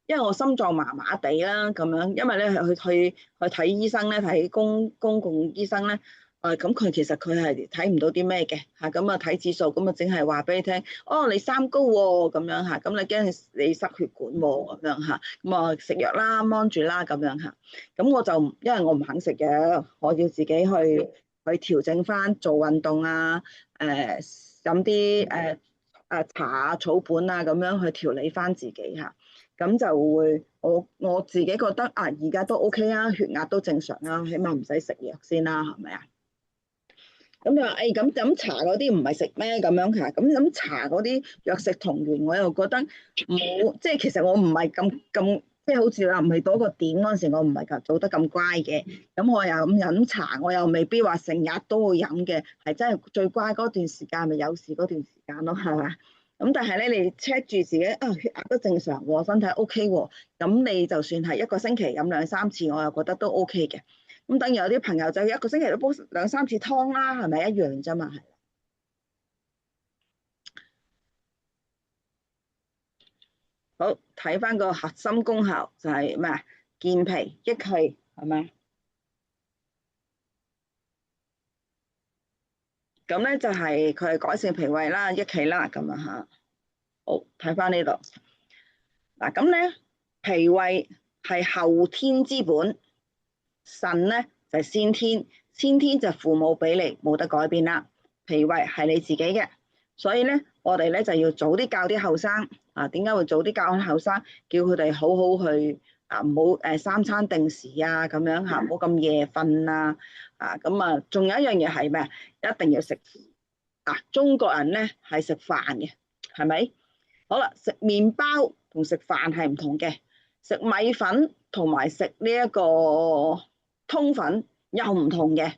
因為我心臟麻麻地啦咁樣。因為咧去睇醫生咧，睇公共醫生咧，咁佢其實佢係睇唔到啲咩嘅嚇。咁啊睇指數，咁啊淨係話俾你聽，哦你三高喎咁樣嚇，咁你驚你塞血管喎咁樣嚇，咁啊食藥啦，幫住啦咁樣嚇。咁我就因為我唔肯食藥，我要自己去調整翻，做運動啊，飲啲茶啊草本啊咁樣去調理翻自己嚇。咁就會我自己覺得而家都 OK 啊，血壓都正常啦，起碼唔使食藥先啦，係咪啊？咁你話咁飲茶嗰啲唔係食咩咁樣㗎？咁飲茶嗰啲藥食同源，我又覺得冇，即係其實我唔係咁，即係好似話唔係到個點嗰陣時，我唔係做得咁乖嘅。咁我又咁飲茶，我又未必話成日都會飲嘅，係真係最乖嗰段時間咪有事嗰段時間咯，係嘛？咁但係咧，你 check 住自己血壓都正常喎，身體 OK 喎，咁你就算係一個星期飲2-3次，我又覺得都 OK 嘅。咁等於有啲朋友就一個星期都煲2-3次湯啦，係咪一樣啫嘛？係。好，睇翻個核心功效就係咩啊？健脾益氣係咪？咁咧就係佢係改善脾胃啦、益氣啦咁啊嚇。好，睇翻呢度嗱，咁咧脾胃係後天之本，腎咧就係先天，先天就父母俾你，冇得改變啦。脾胃係你自己嘅，所以咧我哋咧就要早啲教啲後生點解會早啲教啲後生？叫佢哋好好去唔好三餐定時咁樣嚇，唔好咁夜瞓咁啊。仲有一樣嘢係咩？一定要食中國人咧係食飯嘅，係咪？好啦，食麵包同食飯係唔同嘅，食米粉同埋食呢一個通粉又唔同嘅。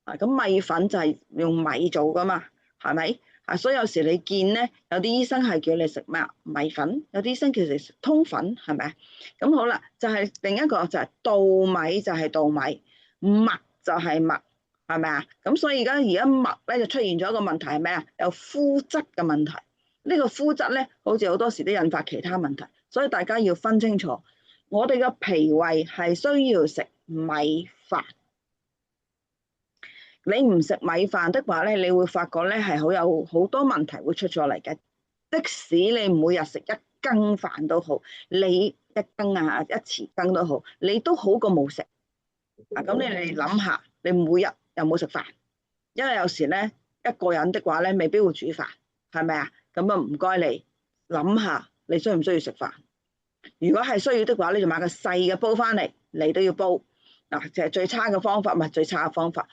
咁米粉就係用米做噶嘛，係咪？所以有時你見咧，有啲醫生係叫你食咩米粉，有啲醫生叫你食通粉，係咪？咁好啦，就係另一個就係稻米就係稻米，麥就係麥，係咪啊？咁所以而家麥咧就出現咗一個問題係咩啊？有麩質嘅問題。呢個麩質咧，好似好多時都引發其他問題，所以大家要分清楚。我哋嘅脾胃係需要食米飯，你唔食米飯的話咧，你會發覺咧係有好多問題會出咗嚟嘅。即使你每日食一羹飯都好，你一羹一匙羹都好，你都好過冇食。咁你哋諗下，你每日有冇食飯？因為有時咧一個人的話咧，未必會煮飯，係咪啊？咁啊，唔該你諗下，你需唔需要食飯？如果係需要的話，你就買個細嘅煲翻嚟，你都要煲。就係最差嘅方法，唔係最差嘅方法。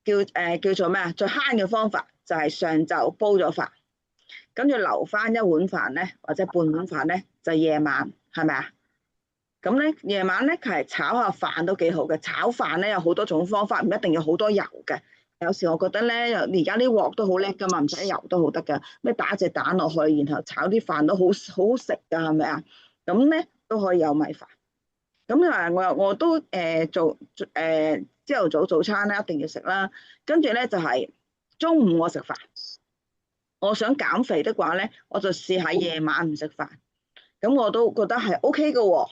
叫做咩啊？最慳嘅方法就係上晝煲咗飯，跟住留翻一碗飯咧，或者半碗飯咧，就夜晚係咪啊？咁咧夜晚咧，其實炒下飯都幾好嘅。炒飯咧有好多種方法，唔一定要好多油嘅。有時我覺得咧，而家啲鑊都好叻噶嘛，唔使油都好得噶。咩打隻蛋落去，然後炒啲飯都好好食噶，係咪啊？咁咧都可以有米飯。咁啊，我都做朝頭早早餐咧一定要食啦。跟住咧就係中午我食飯，我想減肥的話咧，我就試下夜晚唔食飯。咁我都覺得係 OK 嘅喎。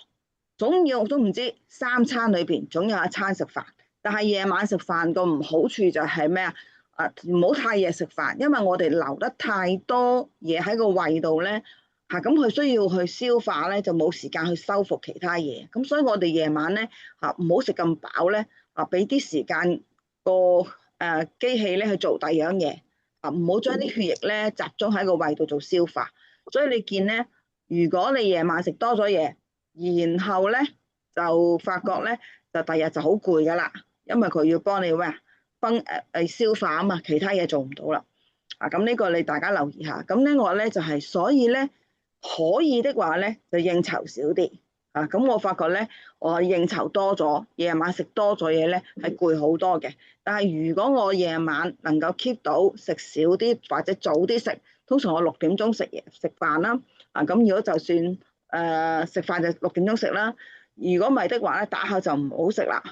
總要我都唔知3餐裏邊總有一餐食飯，但係夜晚食飯個唔好處就係咩啊？唔好太夜食飯，因為我哋留得太多嘢喺個胃度咧，咁佢需要去消化咧，就冇時間去修復其他嘢。咁所以我哋夜晚咧唔好食咁飽咧，俾啲時間個機器咧去做第二樣嘢，唔好將啲血液咧集中喺個胃度做消化。所以你見咧，如果你夜晚食多咗嘢，然後咧就發覺咧，就第日就好攰噶啦，因為佢要幫你咩消化啊嘛，其他嘢做唔到啦。咁呢個你大家留意下。咁另外咧就係，所以咧可以的話咧就應酬少啲。咁我發覺咧，我應酬多咗，夜晚食多咗嘢咧係攰好多嘅。但係如果我夜晚能夠 keep 到食少啲或者早啲食，通常我6點鐘食飯啦。咁如果就算食飯就6點鐘食啦，如果唔係的話咧，打後就唔好食啦。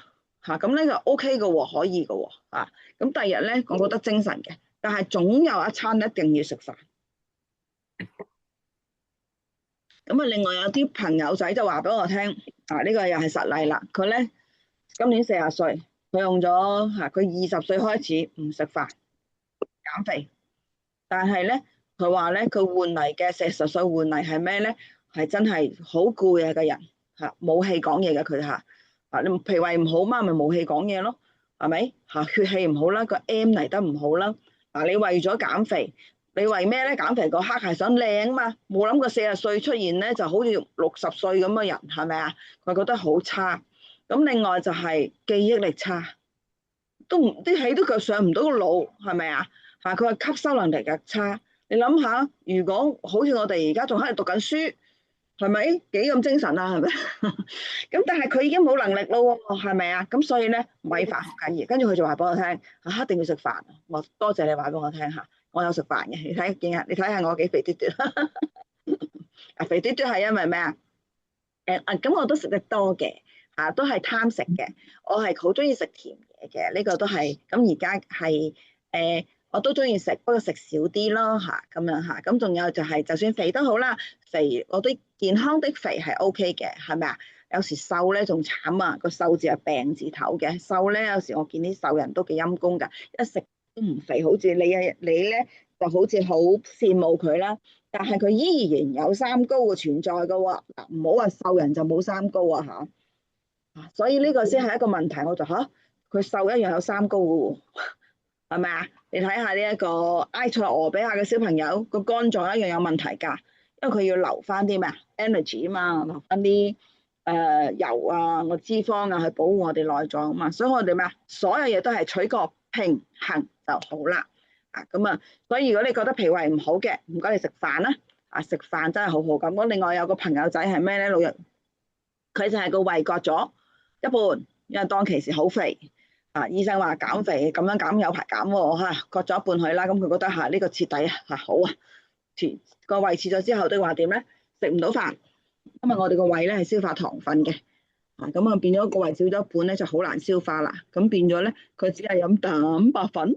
咁呢個 OK 嘅喎，可以嘅喎。咁第二日咧，我覺得精神嘅，但係總有一餐一定要食飯。咁啊，另外有啲朋友仔就話俾我聽，呢個又係實例啦。佢咧今年40歲，佢用咗佢20歲開始唔食飯減肥，但係咧佢話咧佢換嚟嘅40歲換嚟係咩咧？係真係好攰啊！個人冇氣講嘢嘅佢你脾胃唔好嘛，咪冇氣講嘢咯，係咪血氣唔好啦，個 M 嚟得唔好啦。你為咗減肥，你為咩咧？減肥個刻係想靚嘛，冇諗過40歲出現咧就好似60歲咁嘅人，係咪啊？佢覺得好差。咁另外就係記憶力差，都唔啲氣都腳上唔到個腦，係咪啊？佢話吸收能力嘅差。你諗下，如果好似我哋而家仲喺度讀緊書，係咪幾咁精神啊？係咪？咁但係佢已經冇能力咯，係咪啊？咁所以咧米飯好緊要。跟住佢就話俾我聽，一定要食飯。我多謝你話俾我聽嚇，我有食飯嘅。你睇下我幾肥嘟嘟。肥嘟嘟係因為咩啊？咁我都食得多嘅，都係貪食嘅。我係好中意食甜嘢嘅，呢個都係。咁而家係我都中意食，不過食少啲咯咁樣咁仲有就係，就算肥都好啦，肥我都健康的肥係 OK 嘅，係咪啊？有時瘦咧仲慘啊，個瘦字係病字頭嘅。瘦咧有時我見啲瘦人都幾陰功㗎，一食都唔肥，好似你咧就好似好羨慕佢啦，但係佢依然有三高嘅存在㗎喎。嗱，唔好話瘦人就冇三高啊。所以呢個先係一個問題。我就佢瘦一樣有三高㗎喎，係咪啊？你睇下呢一個埃塞俄比亞嘅小朋友個肝臟一樣有問題㗎，因為佢要留翻啲咩啊 energy 啊嘛，留翻啲油啊、個脂肪啊去保護我哋內臟啊嘛，所以我哋咩啊，所有嘢都係取個平衡就好啦。咁啊，所以如果你覺得脾胃唔好嘅，唔該你食飯啦。食飯真係好好咁。我另外有個朋友仔係咩咧？老人佢就係個胃割咗一半，因為當其時好肥。醫生話減肥咁樣減有排減喎，割咗一半佢啦。咁佢覺得呢個徹底好啊。個胃切咗之後都話點咧？食唔到飯，因為我哋個胃咧係消化糖分嘅。咁啊變咗個胃少咗一半咧就好難消化啦。咁變咗咧佢只係飲蛋白粉。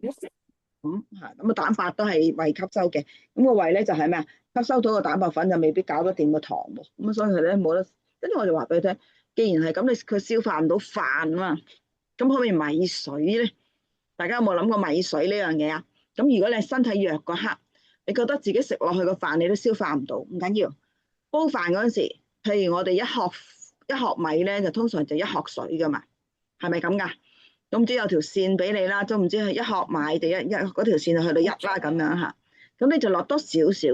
咁啊蛋白都係胃吸收嘅。咁個胃咧就係咩啊？吸收到個蛋白粉就未必搞得掂個糖喎。咁所以佢咧冇得。跟住我就話俾佢聽，既然係咁，佢消化唔到飯啊嘛。咁可唔可以米水咧？大家有冇諗過米水呢樣嘢啊？咁如果你身體弱嗰刻，你覺得自己食落去個飯你都消化唔到，唔緊要。煲飯嗰陣時，譬如我哋一殼米咧，就通常就一殼水噶嘛，係咪咁噶？咁唔知有條線俾你啦，都唔知係一殼米定一嗰條線就去到1啦咁樣嚇。咁你就落多少少。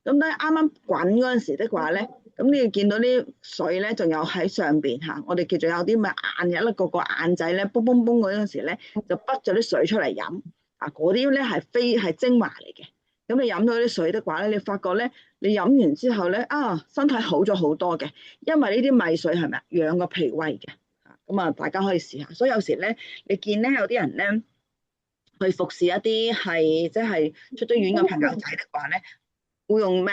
咁咧啱啱滾嗰陣時的話咧，咁你見到啲水咧，仲有喺上邊嚇，我哋叫做有啲咩眼，有一個個眼仔咧，嘣嘣嘣嗰陣時咧，就滗咗啲水出嚟飲。啊，嗰啲咧係精華嚟嘅。咁你飲到啲水的話咧，你發覺咧，你飲完之後咧，啊，身體好咗好多嘅，因為呢啲米水係咪啊，養個脾胃嘅。咁啊，大家可以試下。所以有時咧，你見咧有啲人咧去服侍一啲係即係出咗院嘅朋友仔的話咧，會用咩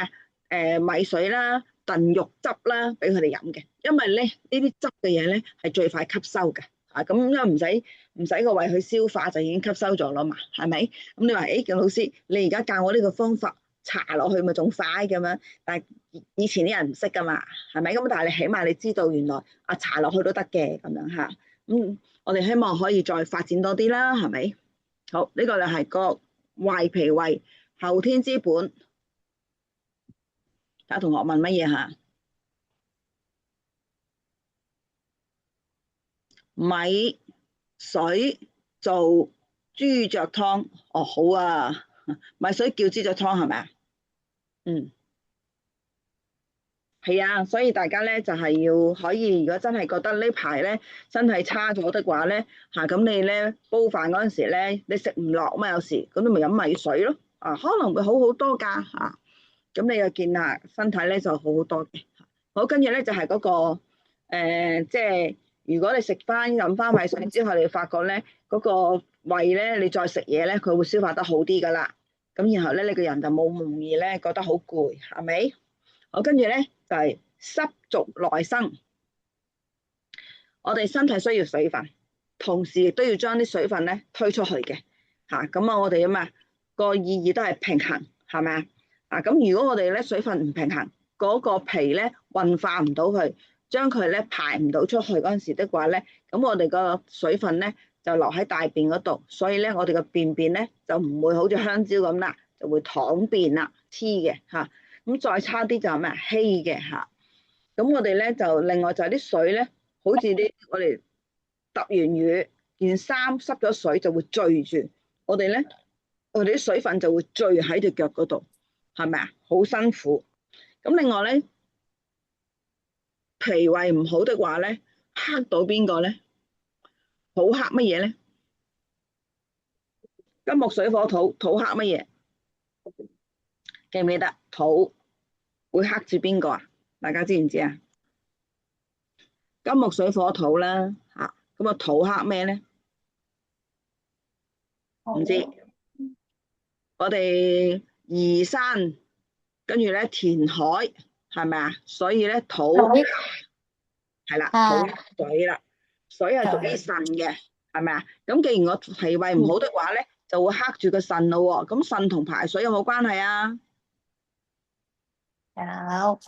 米水啦、燉肉汁啦，俾佢哋飲嘅。因為咧呢啲汁嘅嘢咧係最快吸收嘅。咁因為唔使個胃去消化就已經吸收咗啦嘛，係咪？咁你話叫老師，你而家教我呢個方法搽落去咪仲快咁樣？但係以前啲人唔識噶嘛，係咪？咁但係你起碼你知道原來搽落去都得嘅咁樣嚇。我哋希望可以再發展多啲啦，係咪？好，呢個就係個壞脾胃後天之本。睇下同學問乜嘢嚇？米水做豬腳湯，哦，好啊，米水叫豬腳湯係咪啊？係啊，所以大家咧就係要可以，如果真係覺得呢排咧身體差咗的話咧，咁你咧煲飯嗰陣時咧，你食唔落嘛，有時咁你咪飲米水咯，可能會好好多噶嚇。咁你又見啊身體咧就好好多嘅。好，跟住咧就係嗰個即係如果你食翻飲翻米水之後，你發覺咧嗰個胃咧，你再食嘢咧，佢會消化得好啲噶啦。咁然後咧，你個人就冇咁容易咧覺得好攰，係咪？好，跟住咧就係濕濁內生，我哋身體需要水分，同時亦都要將啲水分咧推出去嘅。咁我哋個意義都係平衡，係咪啊？咁如果我哋咧水分唔平衡，嗰個脾咧運化唔到佢，將佢咧排唔到出去嗰陣時的話咧，咁我哋個水分咧就留喺大便嗰度，所以咧我哋個便便咧就唔會好似香蕉咁啦，就會溏便啦，黐嘅嚇。咁再差啲就係咩稀嘅嚇。咁我哋咧就另外就係啲水咧，好似啲我哋揼完雨，件衫濕咗水就會聚住，我哋啲水分就會聚喺隻腳嗰度，係咪啊？好辛苦。咁另外咧，脾胃唔好的話咧，克到邊個咧？好克乜嘢咧？金木水火土，土克乜嘢？記唔記得？土會克住邊個啊？大家知唔知啊？金木水火土啦，咁土克咩咧？唔知。我哋移山，跟住咧填海，係咪啊？所以咧土係啦，土水啦，水係屬於腎嘅，係咪啊？咁既然我脾胃唔好的話咧，就會克住個腎咯。咁腎同排水有冇關係啊？有。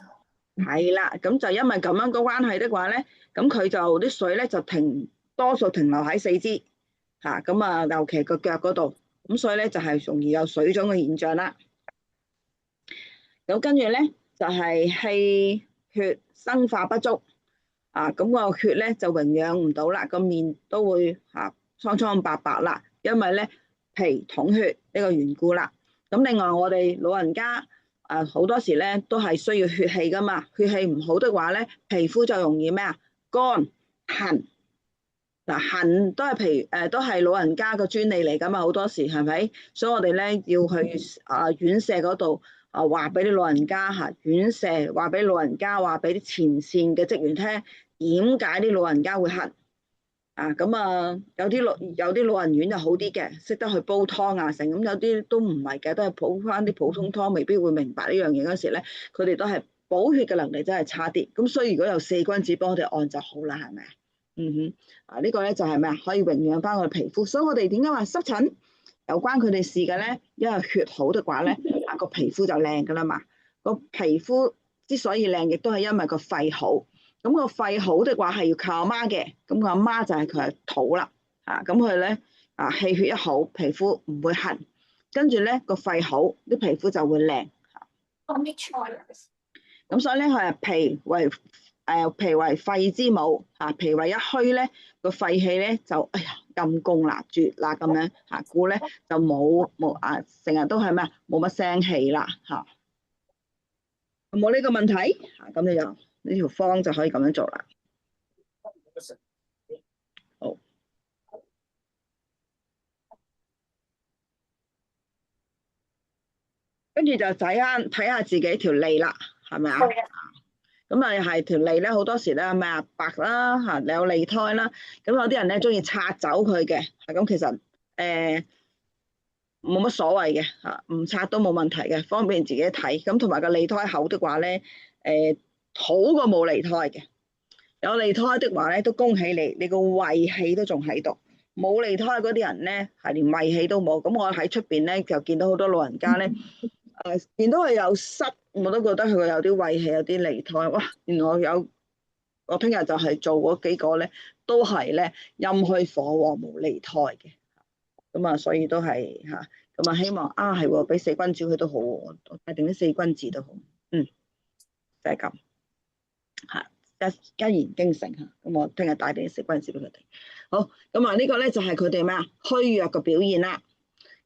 係啦，咁就因為咁樣個關係的話咧，咁佢就啲水咧就多數停留喺四肢，咁尤其個腳嗰度，咁所以咧就係容易有水腫嘅現象啦。咁跟住咧就係氣血生化不足，咁個血咧就榮養唔到啦，個面都會蒼蒼白白啦，因為咧脾統血呢個緣故啦。咁另外我哋老人家好多時咧都係需要血氣噶嘛，血氣唔好的話咧，皮膚就容易咩啊？乾痕。痕都係都係老人家個專利嚟噶嘛，好多時係咪？所以我哋咧要去院舍嗰度話俾啲老人家院舍話俾老人家話俾啲前線嘅職員聽，點解啲老人家會痕有啲老人院就好啲嘅，識得去煲湯成，咁有啲都唔係嘅，都係煲翻啲普通湯，未必會明白呢樣嘢嗰時咧，佢哋都係補血嘅能力真係差啲。咁所以如果有四君子幫我哋按就好啦，係咪？呢個咧就係咩啊？可以榮養翻我哋皮膚，所以我哋點解話濕疹有關佢哋事嘅咧？因為血好嘅話咧，個皮膚就靚噶啦嘛。個皮膚之所以靚，亦都係因為個肺好。咁個肺好嘅話係要靠阿媽嘅，咁個阿媽就係佢係土啦。咁佢咧氣血一好，皮膚唔會痕，跟住咧個肺好，啲皮膚就會靚。咁所以咧佢係脾為肺之母，脾胃一虛咧，個肺氣咧就陰功啦，絕啦咁樣故咧就冇成日都係咩冇乜聲氣啦有冇呢個問題？咁你就呢條方就可以咁樣做啦。好，跟住就睇下自己條脷啦，係咪啊？咁啊，係條脷咧，好多時咧咩啊白啦嚇，有脷苔啦。咁有啲人咧中意擦走佢嘅，咁其實冇乜所謂嘅嚇，唔擦都冇問題嘅，方便自己睇。咁同埋個脷苔厚的話咧，好過冇脷苔嘅。有脷苔的話咧，都恭喜你，你個胃氣都仲喺度。冇脷苔嗰啲人咧，係連胃氣都冇。咁我喺出邊咧就見到好多老人家咧，見到佢有濕，我都覺得佢有啲胃氣，有啲脷苔。哇！原來我聽日就係做嗰幾個咧，都係咧陰虛火旺冇脷苔嘅。咁啊，所以都係嚇。咁啊，希望係喎，俾四君子佢都好喎，我帶定啲四君子都好。嗯，就係咁嚇。一言驚成嚇，咁我聽日帶定啲四君子俾佢哋。好，咁啊呢個咧就係佢哋咩啊虛弱嘅表現啦。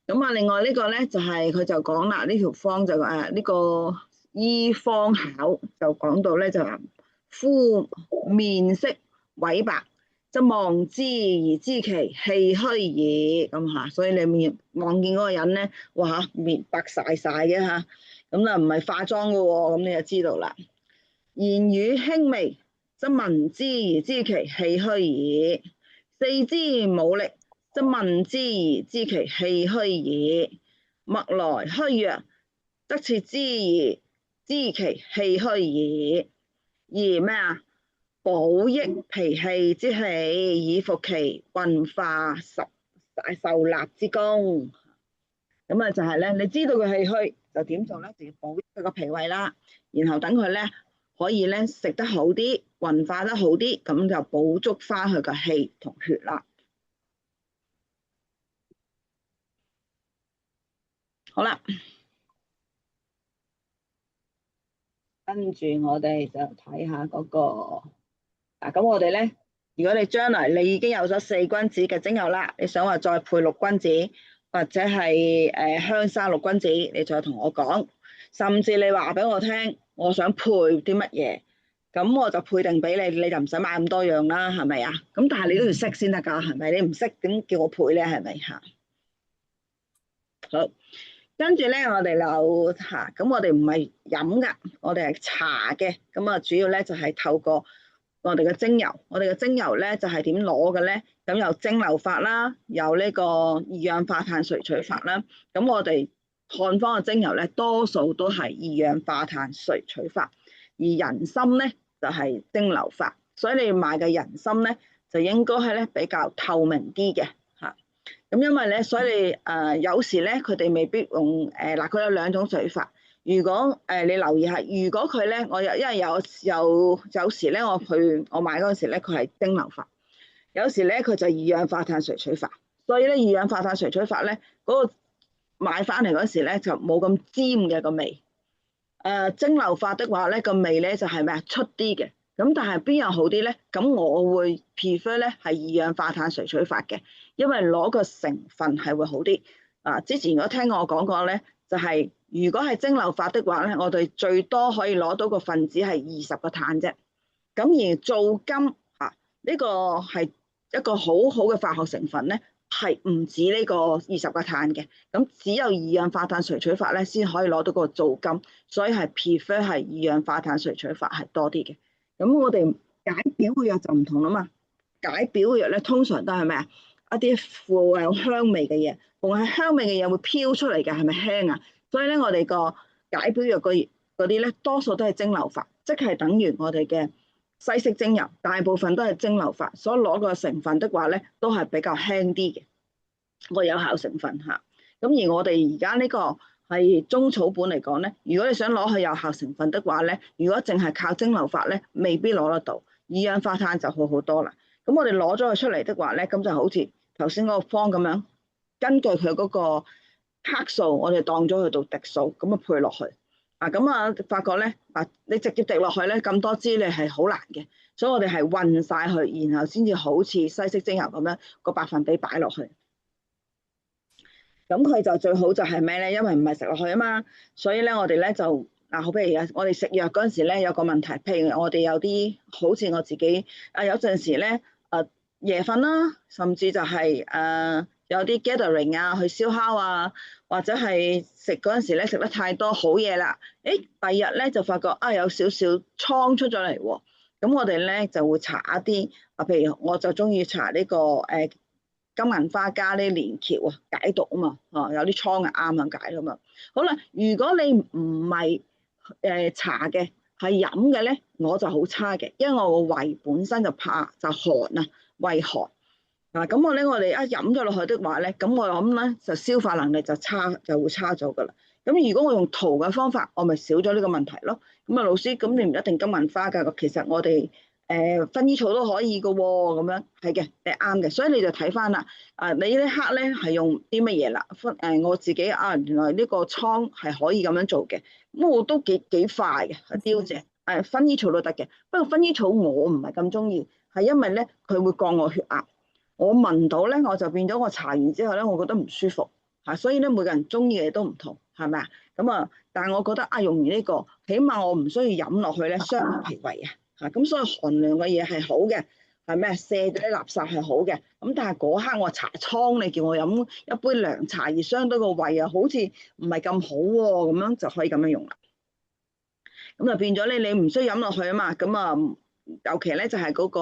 咁啊，另外呢個咧就係佢就講啦，呢條方就呢個醫方考就講到咧就話夫面色痿白，則望之而知其氣虛也。咁嚇，所以你面望見嗰個人咧，哇嚇面白曬曬嘅嚇，咁啊唔係化妝嘅喎，咁你就知道啦。言語輕微，則聞之而知其氣虛也；四肢無力，則問之而知其氣虛也；脈來虛弱，則切之而知其氣虛也。而咩啊？補益脾氣之氣，以復其運化受納之功。咁啊就係咧，你知道佢氣虛，就點做咧？就要補佢個脾胃啦，然後等佢咧可以咧食得好啲，運化得好啲，咁就補足翻佢個氣同血啦。好啦，跟住我哋就睇下嗰個咁我哋咧，如果你將來你已經有咗四君子嘅精油啦，你想話再配六君子，或者係香砂六君子，你再同我講，甚至你話俾我聽，我想配啲乜嘢，咁我就配定俾你，你就唔使買咁多樣啦，係咪啊？咁但係你都要識先得㗎，係咪？你唔識點叫我配咧？係咪嚇？好。跟住咧，我哋就咁我哋唔係飲噶，我哋係搽嘅。咁啊，主要咧就係透過我哋嘅精油，我哋嘅精油咧就係點攞嘅咧？咁有蒸餾法啦，有呢個二氧化碳萃取法啦。咁我哋漢方嘅精油咧，多數都係二氧化碳萃取法，而人參咧就係蒸餾法。所以你買嘅人參咧，就應該係咧比較透明啲嘅。咁因為咧，所以有時咧，佢哋未必用嗱，佢有兩種水法。如果你留意下，如果佢咧，因為有時咧，我買嗰陣時咧，佢係蒸餾法，有時咧佢就二氧化碳萃取法。所以咧，二氧化碳萃取法咧，嗰個買翻嚟嗰時咧就冇咁尖嘅個味。蒸餾法的話咧，個味咧就係咩啊出啲嘅。咁但係邊樣好啲咧？咁我會 prefer 咧係二氧化碳萃取法嘅，因為攞個成分係會好啲。之前如果聽我講過咧，就係如果係蒸餾法的話咧，我哋最多可以攞到個分子係20個碳啫。咁而皂苷呢個係一個好好嘅化學成分咧，係唔止呢個20個碳嘅。咁只有二氧化碳萃取法咧，先可以攞到個皂苷，所以係 prefer 係二氧化碳萃取法係多啲嘅。咁我哋解表嘅藥就唔同啦嘛，解表嘅藥咧通常都係咩啊？一啲富有香味嘅嘢，逢係香味嘅嘢會飄出嚟嘅，係咪香啊？所以咧，我哋個解表藥嗰啲咧，多數都係蒸餾法，即係等於我哋嘅西式精油，大部分都係蒸餾法，所以攞個成分的話咧，都係比較輕啲嘅個有效成分嚇。咁而我哋而家呢個係中草本嚟講咧，如果你想攞去有效成分的話咧，如果淨係靠蒸餾法咧，未必攞得到。二氧化碳就好好多啦。咁我哋攞咗佢出嚟的話咧，咁就好似頭先嗰個方咁樣，根據佢嗰個克數，我哋當咗佢做滴數，咁啊配落去。咁發覺咧，你直接滴落去咧，咁多支你係好難嘅，所以我哋係混晒佢，然後先至好似西式精油咁樣個百分比擺落去。咁佢就最好就係咩咧？因為唔係食落去啊嘛，所以咧我哋咧就好譬如我哋食藥嗰陣時咧有個問題，譬如我哋有啲好似我自己有陣時咧夜瞓啦，甚至就係有啲 gathering 去燒烤啊，或者係食嗰陣時咧食得太多好嘢啦，第二日咧就發覺有少少瘡出咗嚟喎，咁我哋咧就會搽一啲譬如我就中意搽呢個金銀花加呢連翹解毒啊嘛，有啲瘡啱咁解噶嘛。好啦，如果你唔係搽嘅，係飲嘅咧，我就好差嘅，因為我個胃本身就怕就寒啊，胃寒。咁我哋一飲咗落去的話咧，咁我諗咧就消化能力就會差咗噶啦。咁如果我用塗嘅方法，我咪少咗呢個問題咯。咁老師，咁你唔一定金銀花㗎，其實我哋薰衣草都可以㗎喎，咁樣係嘅，你啱嘅。所以你就睇翻啦，你呢刻咧係用啲乜嘢啦？我自己原來呢個瘡係可以咁樣做嘅，咁我都幾快嘅，雕謝薰衣草都得嘅。不過薰衣草我唔係咁中意，係因為咧佢會降我血壓。我聞到咧，我就變咗我搽完之後咧，我覺得唔舒服嚇，所以咧每個人中意嘅都唔同，係咪啊？咁但係我覺得用完呢個，起碼我唔需要飲落去咧傷脾胃嚇，咁所以寒涼嘅嘢係好嘅，係咩？卸咗啲垃圾係好嘅，咁但係嗰刻我搽瘡，你叫我飲一杯涼茶而傷到個胃啊，好似唔係咁好喎，咁樣就可以咁樣用啦。咁就變咗咧，你唔需要飲落去啊嘛，咁尤其咧就係嗰個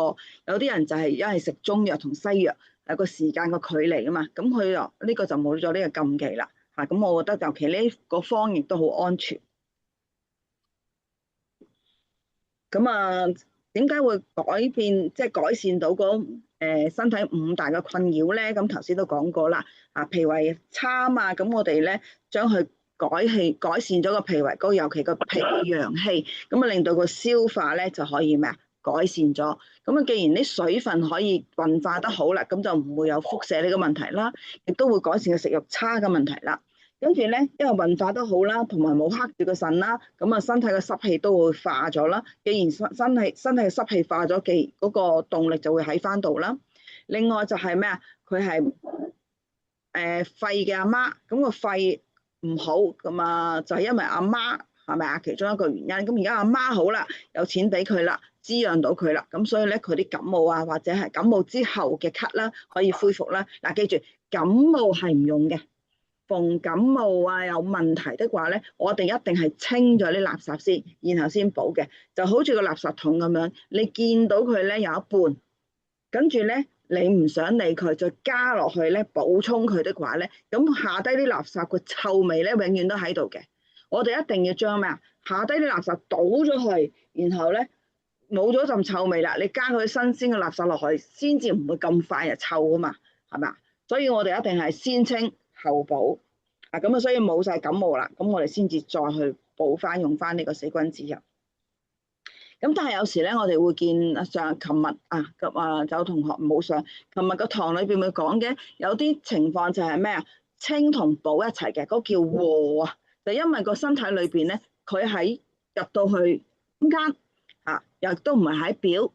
有啲人就係因為食中藥同西藥有個時間個距離啊嘛，咁佢又呢個就冇咗呢個禁忌啦嚇，咁我覺得尤其呢個方亦都好安全。咁點解會改變即係改善到身體五大嘅困擾咧？咁頭先都講過啦，脾胃差啊，咁我哋咧將佢改善咗個脾胃嗰，尤其個脾胃陽氣，咁令到個消化咧就可以咩啊？改善咗。咁既然啲水分可以運化得好啦，咁就唔會有腹瀉呢個問題啦，亦都會改善個食慾差嘅問題啦。跟住咧，因為運化得好啦，同埋冇克住個腎啦，咁身體嘅濕氣都會化咗啦。既然身體嘅濕氣化咗，嗰個動力就會喺翻度啦。另外就係咩啊？佢係肺嘅阿媽，咁個肺唔好咁就係因為阿媽係咪啊？其中一個原因。咁而家阿媽好啦，有錢俾佢啦，滋養到佢啦，咁所以咧佢啲感冒或者係感冒之後嘅咳啦，可以恢復啦。記住感冒係唔用嘅。逢感冒有問題的話咧，我哋一定係清咗啲垃圾先，然後先補嘅。就好似個垃圾桶咁樣，你見到佢咧有一半，跟住咧你唔想理佢，再加落去咧補充佢的話咧，咁下低啲垃圾個臭味咧永遠都喺度嘅。我哋一定要將咩啊？下低啲垃圾倒咗去，然後咧冇咗陣臭味啦，你加佢新鮮嘅垃圾落去，先至唔會咁快就臭啊嘛，係咪啊？所以我哋一定係先清後補咁所以冇晒感冒啦，咁我哋先至再去補翻用翻呢個死君子油。咁但係有時咧，我哋會見琴日有同學冇上，琴日個堂裏邊會講嘅，有啲情況就係咩啊？清同補一齊嘅，嗰叫和啊，就因為個身體裏邊咧，佢喺入到去中間又都唔係喺表，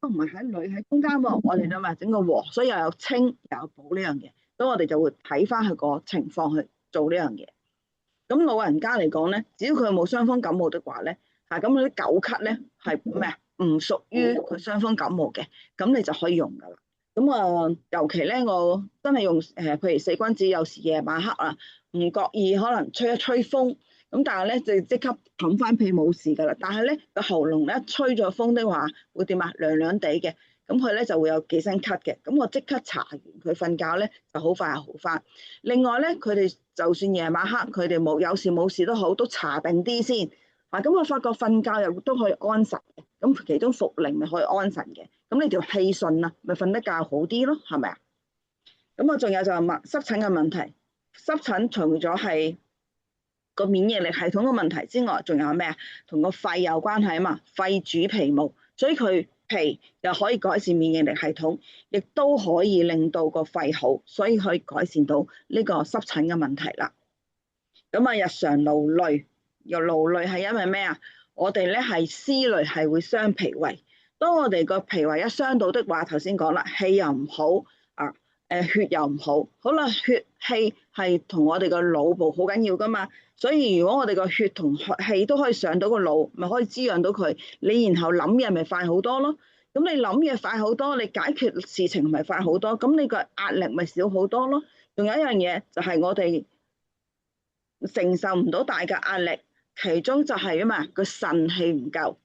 都唔係喺裏，喺中間喎。我哋就咪整個和，所以又有清又有補呢樣嘢，所以我哋就會睇翻佢個情況去做呢樣嘢。咁老人家嚟講咧，只要佢冇傷風感冒的話咧，咁嗰啲久咳咧係咩啊？唔屬於佢傷風感冒嘅，咁你就可以用噶啦。咁尤其咧，我真係用譬如四君子，有時夜晚黑唔覺意可能吹一吹風，咁但係咧就即刻冚翻被冇事噶啦。但係咧個喉嚨咧吹咗風的話，會點啊？涼涼地嘅。咁佢咧就會有幾聲咳嘅，咁我即刻搽完佢瞓覺咧就好快好翻。另外咧，佢哋就算夜晚黑佢哋有事冇事都好，都搽定啲先。咁我發覺瞓覺又都可以安神嘅，咁其中茯苓咪可以安神嘅，咁你條氣順啊，咪瞓得覺好啲咯，係咪啊？咁仲有就係濕疹嘅問題，濕疹除咗係個免疫力系統嘅問題之外，仲有咩啊？同個肺有關係啊嘛，肺主皮毛，所以佢脾又可以改善免疫力系統，亦都可以令到個肺好，所以可以改善到呢個濕疹嘅問題啦。咁日常勞累，又勞累係因為咩啊？我哋咧係思慮係會傷脾胃，當我哋個脾胃一傷到的話，頭先講啦，氣又唔好血又唔好。好啦，血氣係同我哋個腦部好緊要噶嘛，所以如果我哋個血同氣都可以上到個腦，咪可以滋養到佢，你然後諗嘢咪快好多咯。咁你諗嘢快好多，你解決事情咪快好多，咁你個壓力咪少好多咯。仲有一樣嘢就係我哋承受唔到大嘅壓力，其中就係啊嘛個腎氣唔夠。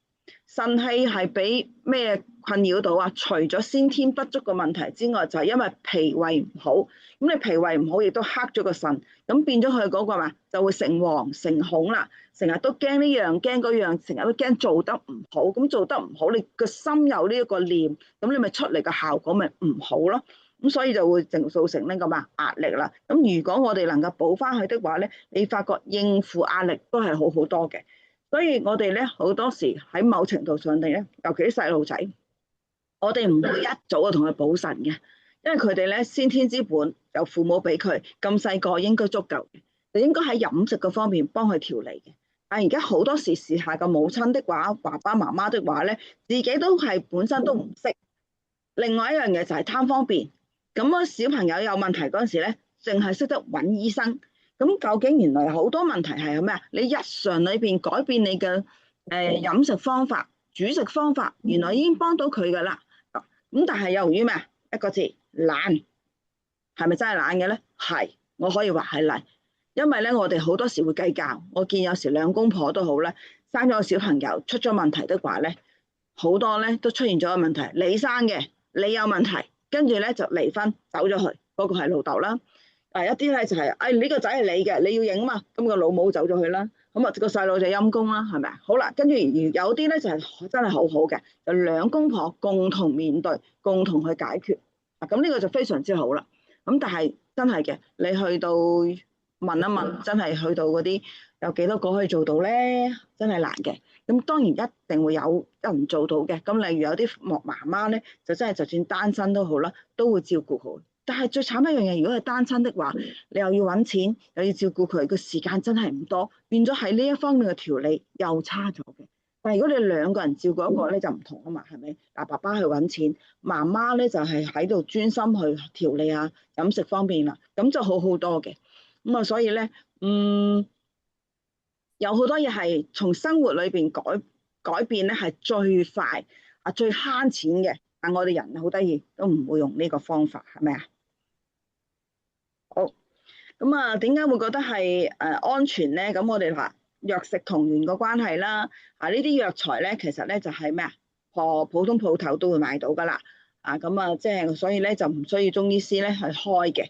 腎氣係俾咩困擾到啊？除咗先天不足嘅問題之外，就係因為脾胃唔好。咁你脾胃唔好，亦都克咗個腎，咁變咗佢嗰個嘛就會成惶成恐啦，成日都驚呢樣驚嗰樣，成日都驚做得唔好。咁做得唔好，你個心有呢一個念，咁你咪出嚟嘅效果咪唔好咯。咁所以就會造成呢個嘛壓力啦。咁如果我哋能夠補翻去的話咧，你發覺應付壓力都係好好多嘅。所以我哋咧好多時喺某程度上地咧，尤其啲細路仔，我哋唔會一早就同佢補腎嘅，因為佢哋咧先天之本由父母俾佢，咁細個應該足夠嘅，就應該喺飲食嗰方面幫佢調理嘅。但係而家好多時時下嘅母親的話，爸爸媽媽的話咧，自己都係本身都唔識。另外一樣嘢就係貪方便，咁啊小朋友有問題嗰陣時咧，淨係識得揾醫生。咁究竟原來好多問題係咩啊？你日常裏邊改變你嘅飲食方法、煮食方法，原來已經幫到佢噶啦。咁但係由於咩啊？一個字懶，係咪真係懶嘅咧？係，我可以話係懶，因為咧我哋好多時會計較。我見有時兩公婆都好咧，生咗個小朋友出咗問題的話咧，好多咧都出現咗個問題，你生嘅，你有問題，跟住咧就離婚走咗去，嗰個係老豆啦。一啲咧就係，呢個仔係你嘅，你要影嘛，咁個老母走咗去啦，咁啊個細路就陰公啦，係咪啊？好啦，跟住有啲咧就係真係好好嘅，就兩公婆共同面對，共同去解決，咁呢個就非常之好啦。咁但係真係嘅，你去到問一問，真係去到嗰啲有幾多個可以做到咧？真係難嘅。咁當然一定會有人做到嘅。咁例如有啲媽媽咧，就真係就算單身都好啦，都會照顧好。但係最慘一樣嘢，如果係單親的話，你又要揾錢，又要照顧佢，個時間真係唔多，變咗喺呢一方面嘅調理又差咗嘅。但係如果你兩個人照顧一個咧，就唔同啊嘛，係咪？嗱，爸爸去揾錢，媽媽咧就係喺度專心去調理啊飲食方面啦，咁就好好多嘅。咁啊，所以咧，有好多嘢係從生活裏邊改變咧，係最快啊最慳錢嘅。但我哋人好得意，都唔會用呢個方法，係咪啊？好，咁啊，點解會覺得係安全咧？咁我哋話藥食同源個關係啦，呢啲藥材咧，其實咧就係咩啊？普通鋪頭都會買到噶啦，咁啊，即係所以咧就唔需要中醫師咧去開嘅，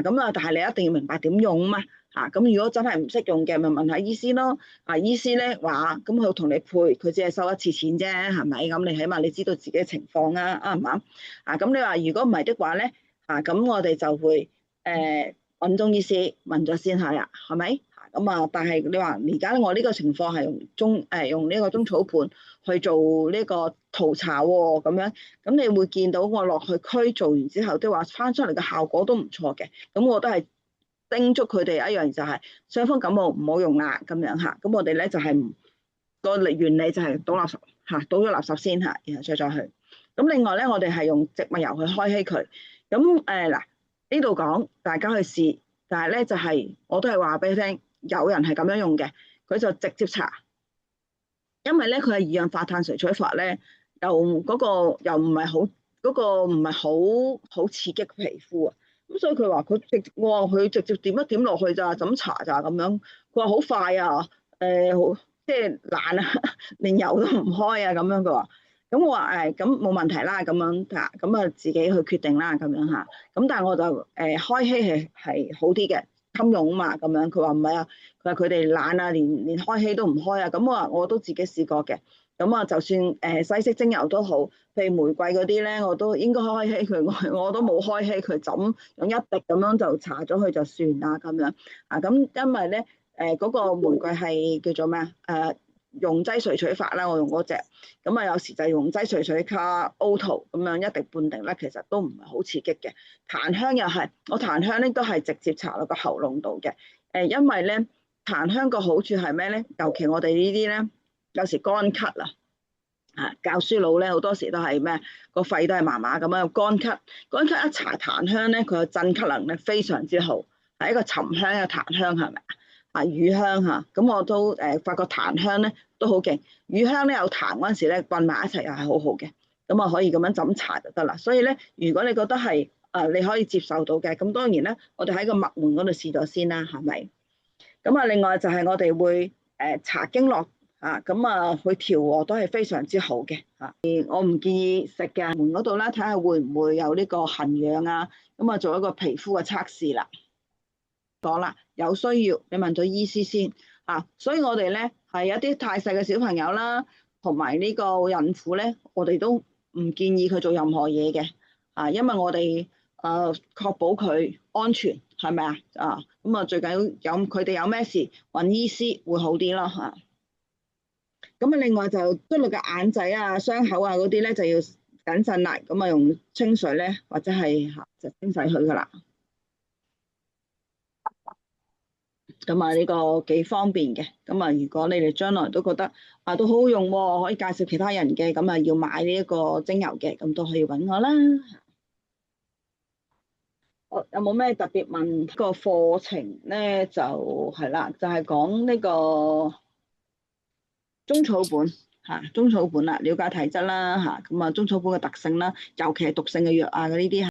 咁啊，但係你一定要明白點用啊嘛，咁如果真係唔識用嘅，咪問下醫師咯，醫師咧話，咁佢同你配，佢只係收一次錢啫，係咪？咁你起碼你知道自己嘅情況啊，啱唔啱？咁你話如果唔係的話咧，咁我哋就會揾中醫師問咗先係啊，係咪？咁啊，但係你話而家我呢個情況係用呢個中草盤去做呢個塗搽喎，咁樣，咁你會見到我落去區做完之後，都話翻出嚟嘅效果都唔錯嘅。咁我都係叮囑佢哋一樣，就係傷風感冒唔好用啦，咁樣嚇。咁我哋咧就係個原理就係倒垃圾嚇，倒咗垃圾先嚇，然後再去。咁另外咧，我哋係用植物油去開稀佢。咁嗱呢度講大家去試，但係咧就係我都係話俾你聽。有人係咁樣用嘅，佢就直接搽，因為咧佢係二氧化碳萃取法咧，又唔係好唔係好刺激皮膚啊，咁所以佢話佢直接點一點落去咋，就咁搽咋咁樣，佢話好快啊，好即係懶啊，連油都唔開啊咁樣佢話，咁我話咁冇問題啦，咁樣咁啊自己去決定啦咁樣嚇，咁但係我就開稀係好啲嘅。襟用嘛咁樣，佢話唔係啊，佢話佢哋懶啊，連開稀都唔開啊。咁我都自己試過嘅。咁啊，就算西式精油都好，譬如玫瑰嗰啲咧，我都應該開稀佢，我都冇開稀佢，就咁用一滴咁樣就搽咗佢就算啦咁樣。咁因為咧嗰個玫瑰係叫做咩溶劑萃取法啦，我用嗰隻。咁有時就係溶劑萃取卡 Auto 咁樣一滴半滴咧，其實都唔係好刺激嘅。檀香又係，我檀香咧都係直接搽落個喉嚨度嘅。因為咧檀香個好處係咩咧？尤其我哋呢啲咧，有時乾咳啊，教書佬咧好多時都係咩個肺都係麻麻咁樣乾咳，乾咳一搽檀香咧，佢個鎮咳能力非常之好，係一個沉香嘅檀香係咪乳香嚇，咁我都發覺檀香咧都好勁，乳香咧有檀嗰陣時咧混埋一齊又係好好嘅，咁啊可以咁樣枕搽就得啦。所以咧，如果你覺得係你可以接受到嘅，咁當然咧，我哋喺個脈門嗰度試咗先啦，係咪？咁啊，另外就係我哋會搽經絡咁去調和都係非常之好嘅嚇。我唔建議食嘅門嗰度啦，睇下會唔會有呢個痕癢啊，咁啊做一個皮膚嘅測試啦。講啦，有需要你問咗醫師先所以我哋咧係一啲太細嘅小朋友啦，同埋呢個孕婦咧，我哋都唔建議佢做任何嘢嘅因為我哋確保佢安全係咪咁最緊要有佢哋有咩事揾醫師會好啲咯咁另外就捽落嘅眼仔傷口嗰啲咧就要謹慎啦，咁用清水咧或者係就清洗佢噶啦。咁呢個幾方便嘅，咁如果你哋將來都覺得都好好用喎，可以介紹其他人嘅，咁要買呢一個精油嘅，咁都可以揾我啦。有冇咩特別問題？個課程咧就係啦，就係講呢個中草本中草本啦，了解體質啦咁中草本嘅特性啦，尤其係毒性嘅藥嗰呢啲。